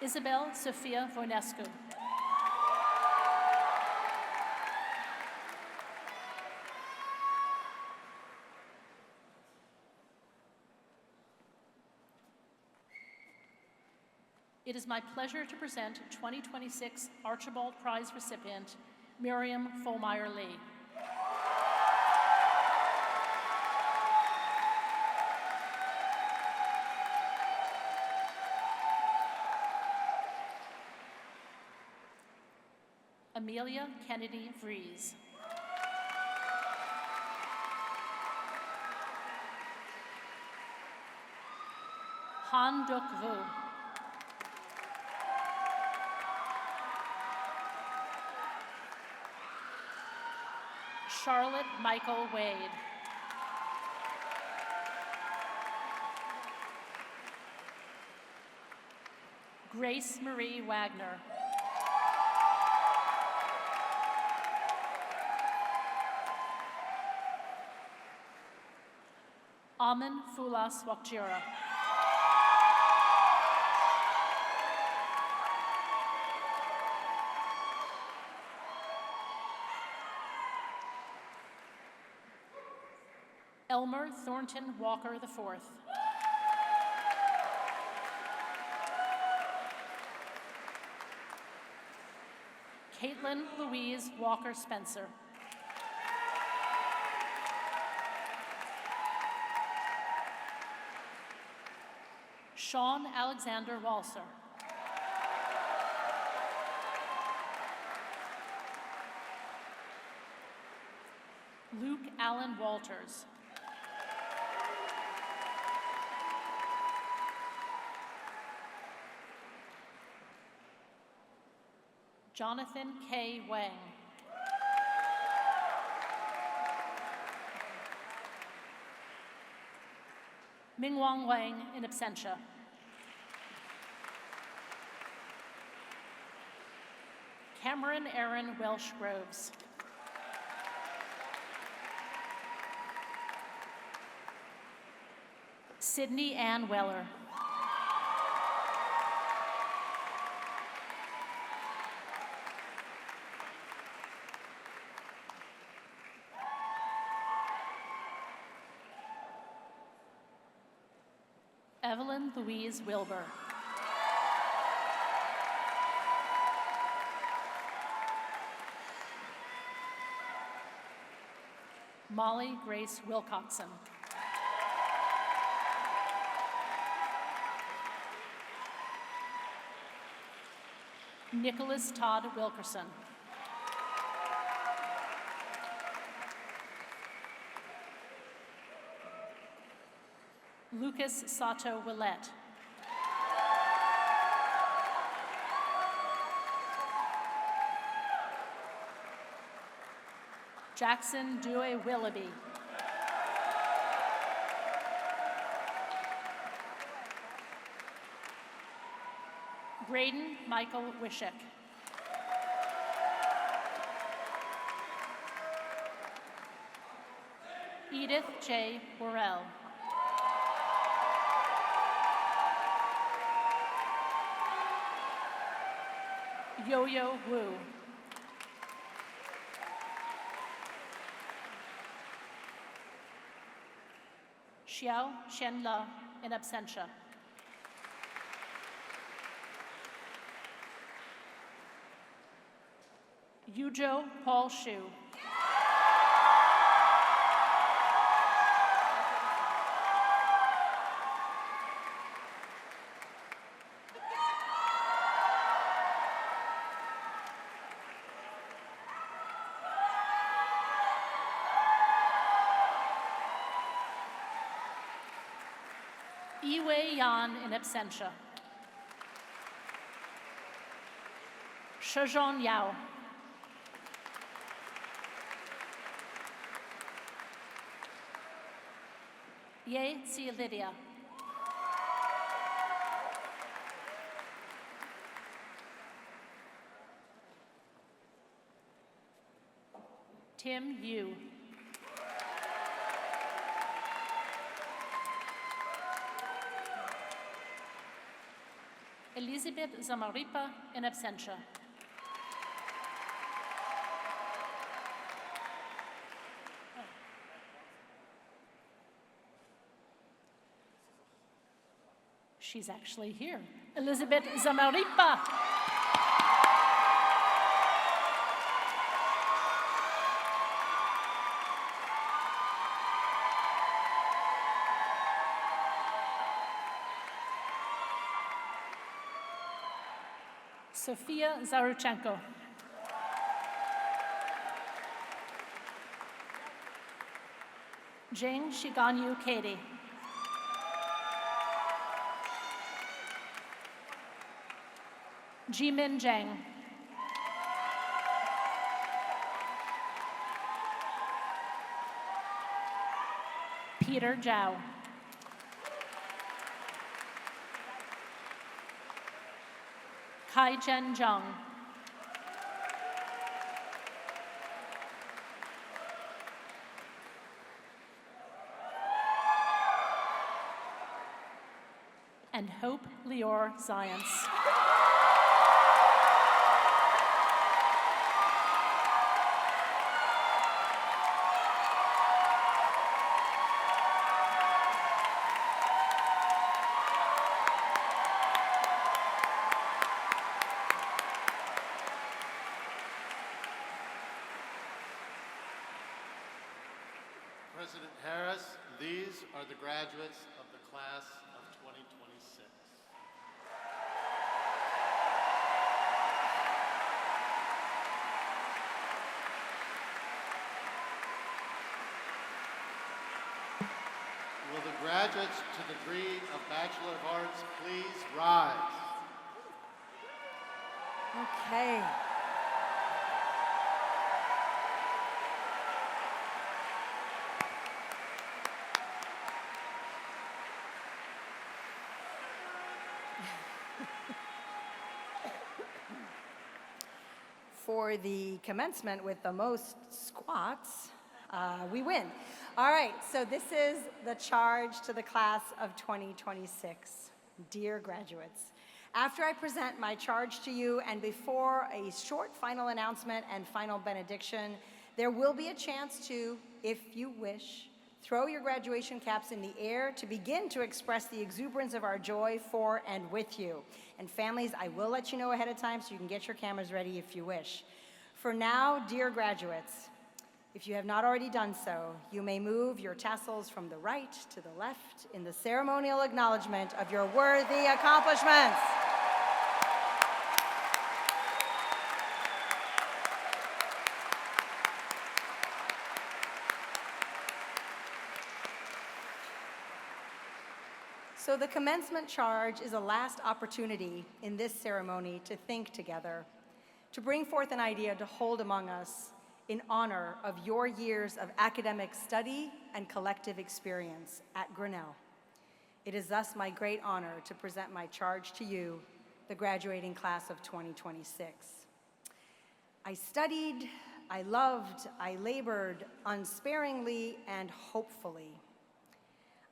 [SPEAKER 5] Isabel Sophia Voinescu. It is my pleasure to present 2026 Archibald Prize recipient, Miriam Follmeyer-Lee. Amelia Kennedy Vries. Han Duk Vu. Charlotte Michael Wade. Grace Marie Wagner. Amin Fulas Wakjira. Elmer Thornton Walker IV. Caitlin Louise Walker Spencer. Sean Alexander Walser. Luke Allen Walters. Jonathan K. Wang. Mingwang Wang in absentia. Cameron Aaron Welsh Groves. Sydney Ann Weller. Evelyn Louise Wilbur. Molly Grace Wilcoxon. Nicholas Todd Wilkerson. Lucas Sato Willette. Jackson Dewey Willoughby. Braden Michael Wishick. Edith J. Worrell. Yo-Yo Wu. Xiao Xianle in absentia. Yujo Paul Shu. Yiwei Yan in absentia. Shizhong Yao. Ye Tsi Lydia. Tim Yu. Elizabeth Zamaripa in absentia. She's actually here. Elizabeth Zamaripa. Sofia Zaruchenko. Jing Shiganyu Katie. Jimin Zhang. Peter Zhao. Kai Chen Zhang. And Hope Lior Zions.
[SPEAKER 2] President Harris, these are the graduates of the class of 2026. Will the graduates to the degree of Bachelor of Arts please rise?
[SPEAKER 3] Okay. For the commencement with the most squats, we win. All right, so this is the charge to the class of 2026. Dear graduates, after I present my charge to you and before a short final announcement and final benediction, there will be a chance to, if you wish, throw your graduation caps in the air to begin to express the exuberance of our joy for and with you. And families, I will let you know ahead of time so you can get your cameras ready if you wish. For now, dear graduates, if you have not already done so, you may move your tassels from the right to the left in the ceremonial acknowledgement of your worthy accomplishments. So the commencement charge is a last opportunity in this ceremony to think together, to bring forth an idea to hold among us in honor of your years of academic study and collective experience at Grinnell. It is thus my great honor to present my charge to you, the graduating class of 2026. I studied, I loved, I labored unsparingly and hopefully.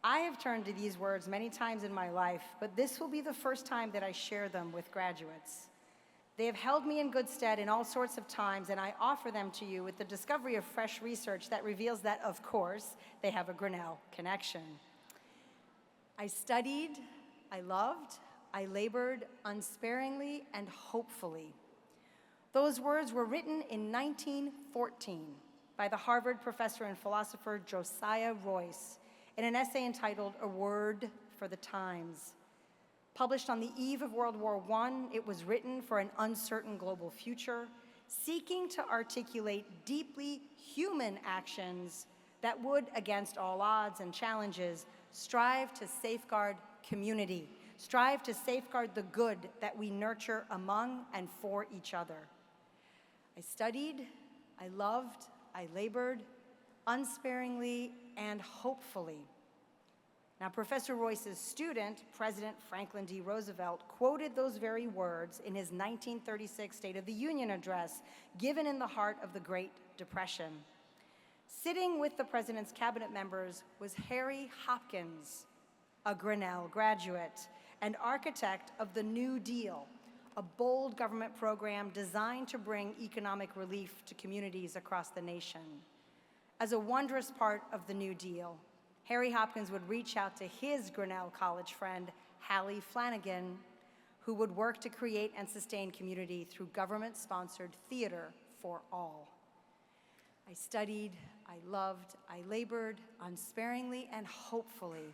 [SPEAKER 3] I have turned to these words many times in my life, but this will be the first time that I share them with graduates. They have held me in good stead in all sorts of times, and I offer them to you with the discovery of fresh research that reveals that, of course, they have a Grinnell connection. I studied, I loved, I labored unsparingly and hopefully. Those words were written in 1914 by the Harvard professor and philosopher Josiah Royce in an essay entitled A Word for the Times. Published on the eve of World War I, it was written for an uncertain global future, seeking to articulate deeply human actions that would, against all odds and challenges, strive to safeguard community, strive to safeguard the good that we nurture among and for each other. I studied, I loved, I labored, unsparingly and hopefully. Now, Professor Royce's student, President Franklin D. Roosevelt, quoted those very words in his 1936 State of the Union address, given in the heart of the Great Depression. Sitting with the president's cabinet members was Harry Hopkins, a Grinnell graduate and architect of the New Deal, a bold government program designed to bring economic relief to communities across the nation. As a wondrous part of the New Deal, Harry Hopkins would reach out to his Grinnell college friend, Hallie Flanagan, who would work to create and sustain community through government-sponsored theater for all. I studied, I loved, I labored unsparingly and hopefully.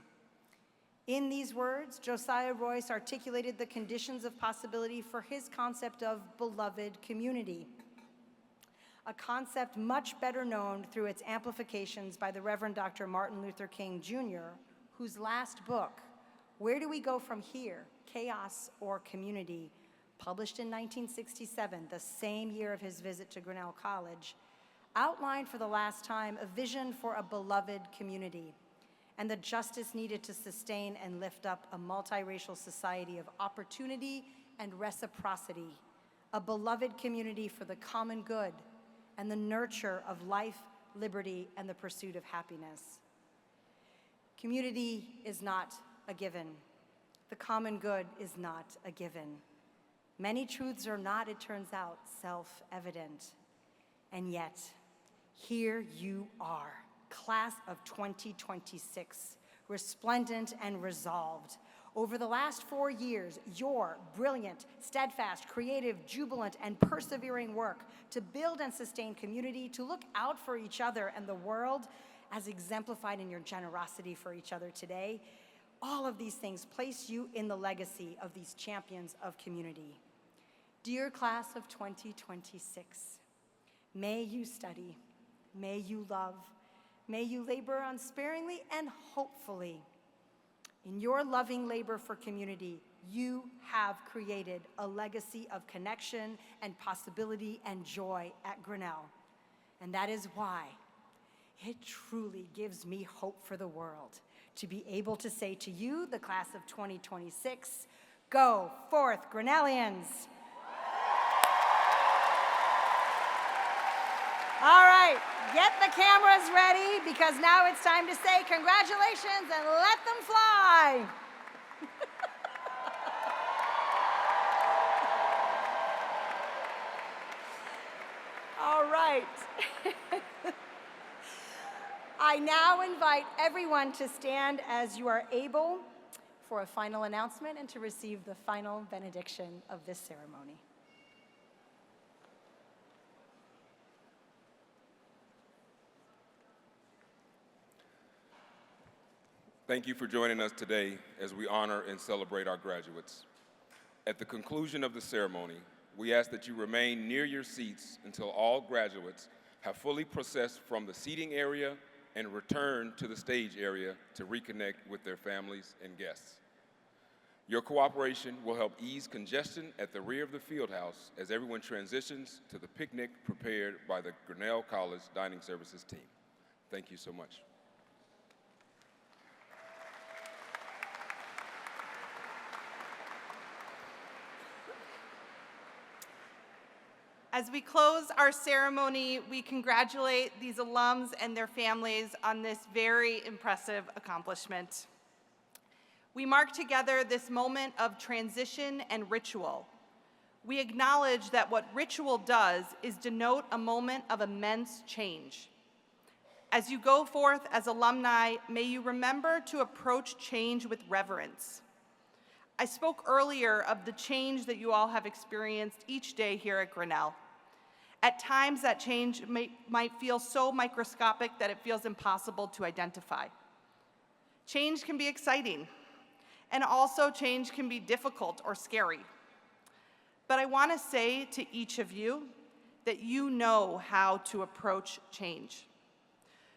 [SPEAKER 3] In these words, Josiah Royce articulated the conditions of possibility for his concept of beloved community, a concept much better known through its amplifications by the Reverend Dr. Martin Luther King Jr., whose last book, Where Do We Go From Here? Chaos or Community, published in 1967, the same year of his visit to Grinnell College, outlined for the last time a vision for a beloved community and the justice needed to sustain and lift up a multiracial society of opportunity and reciprocity, a beloved community for the common good and the nurture of life, liberty, and the pursuit of happiness. Community is not a given. The common good is not a given. Many truths are not, it turns out, self-evident. And yet, here you are, class of 2026, resplendent and resolved. Over the last 4 years, your brilliant, steadfast, creative, jubilant, and persevering work to build and sustain community, to look out for each other and the world, as exemplified in your generosity for each other today, all of these things place you in the legacy of these champions of community. Dear class of 2026, may you study, may you love, may you labor unsparingly and hopefully. In your loving labor for community, you have created a legacy of connection and possibility and joy at Grinnell. And that is why it truly gives me hope for the world to be able to say to you, the class of 2026, go forth, Grinnellians. All right, get the cameras ready because now it's time to say congratulations and let them fly. All right. I now invite everyone to stand as you are able for a final announcement and to receive the final benediction of this ceremony.
[SPEAKER 9] Thank you for joining us today as we honor and celebrate our graduates. At the conclusion of the ceremony, we ask that you remain near your seats until all graduates have fully processed from the seating area and return to the stage area to reconnect with their families and guests. Your cooperation will help ease congestion at the rear of the field house as everyone transitions to the picnic prepared by the Grinnell College Dining Services team. Thank you so much.
[SPEAKER 1] As we close our ceremony, we congratulate these alums and their families on this very impressive accomplishment. We mark together this moment of transition and ritual. We acknowledge that what ritual does is denote a moment of immense change. As you go forth as alumni, may you remember to approach change with reverence. I spoke earlier of the change that you all have experienced each day here at Grinnell. At times, that change might feel so microscopic that it feels impossible to identify. Change can be exciting, and also change can be difficult or scary. But I want to say to each of you that you know how to approach change.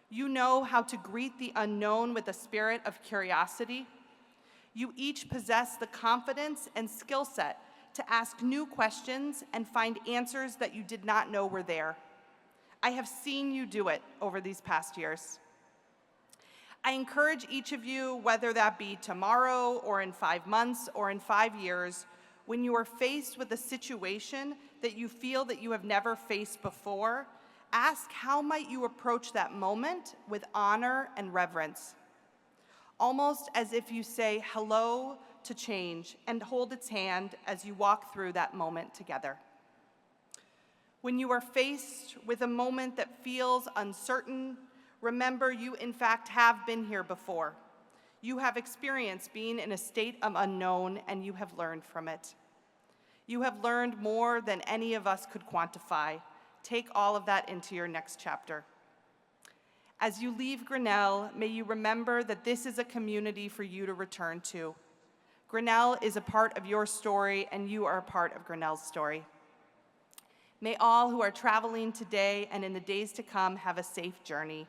[SPEAKER 1] You know how to greet the unknown with a spirit of curiosity. You each possess the confidence and skill set to ask new questions and find answers that you did not know were there. I have seen you do it over these past years. I encourage each of you, whether that be tomorrow or in 5 months or in 5 years, when you are faced with a situation that you feel that you have never faced before, ask how might you approach that moment with honor and reverence. Almost as if you say hello to change and hold its hand as you walk through that moment together. When you are faced with a moment that feels uncertain, remember you in fact have been here before. You have experienced being in a state of unknown and you have learned from it. You have learned more than any of us could quantify. Take all of that into your next chapter. As you leave Grinnell, may you remember that this is a community for you to return to. Grinnell is a part of your story and you are a part of Grinnell's story. May all who are traveling today and in the days to come have a safe journey.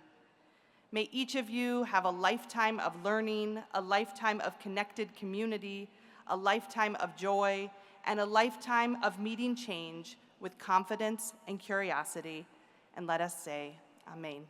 [SPEAKER 1] May each of you have a lifetime of learning, a lifetime of connected community, a lifetime of joy, and a lifetime of meeting change with confidence and curiosity. And let us say, Amen.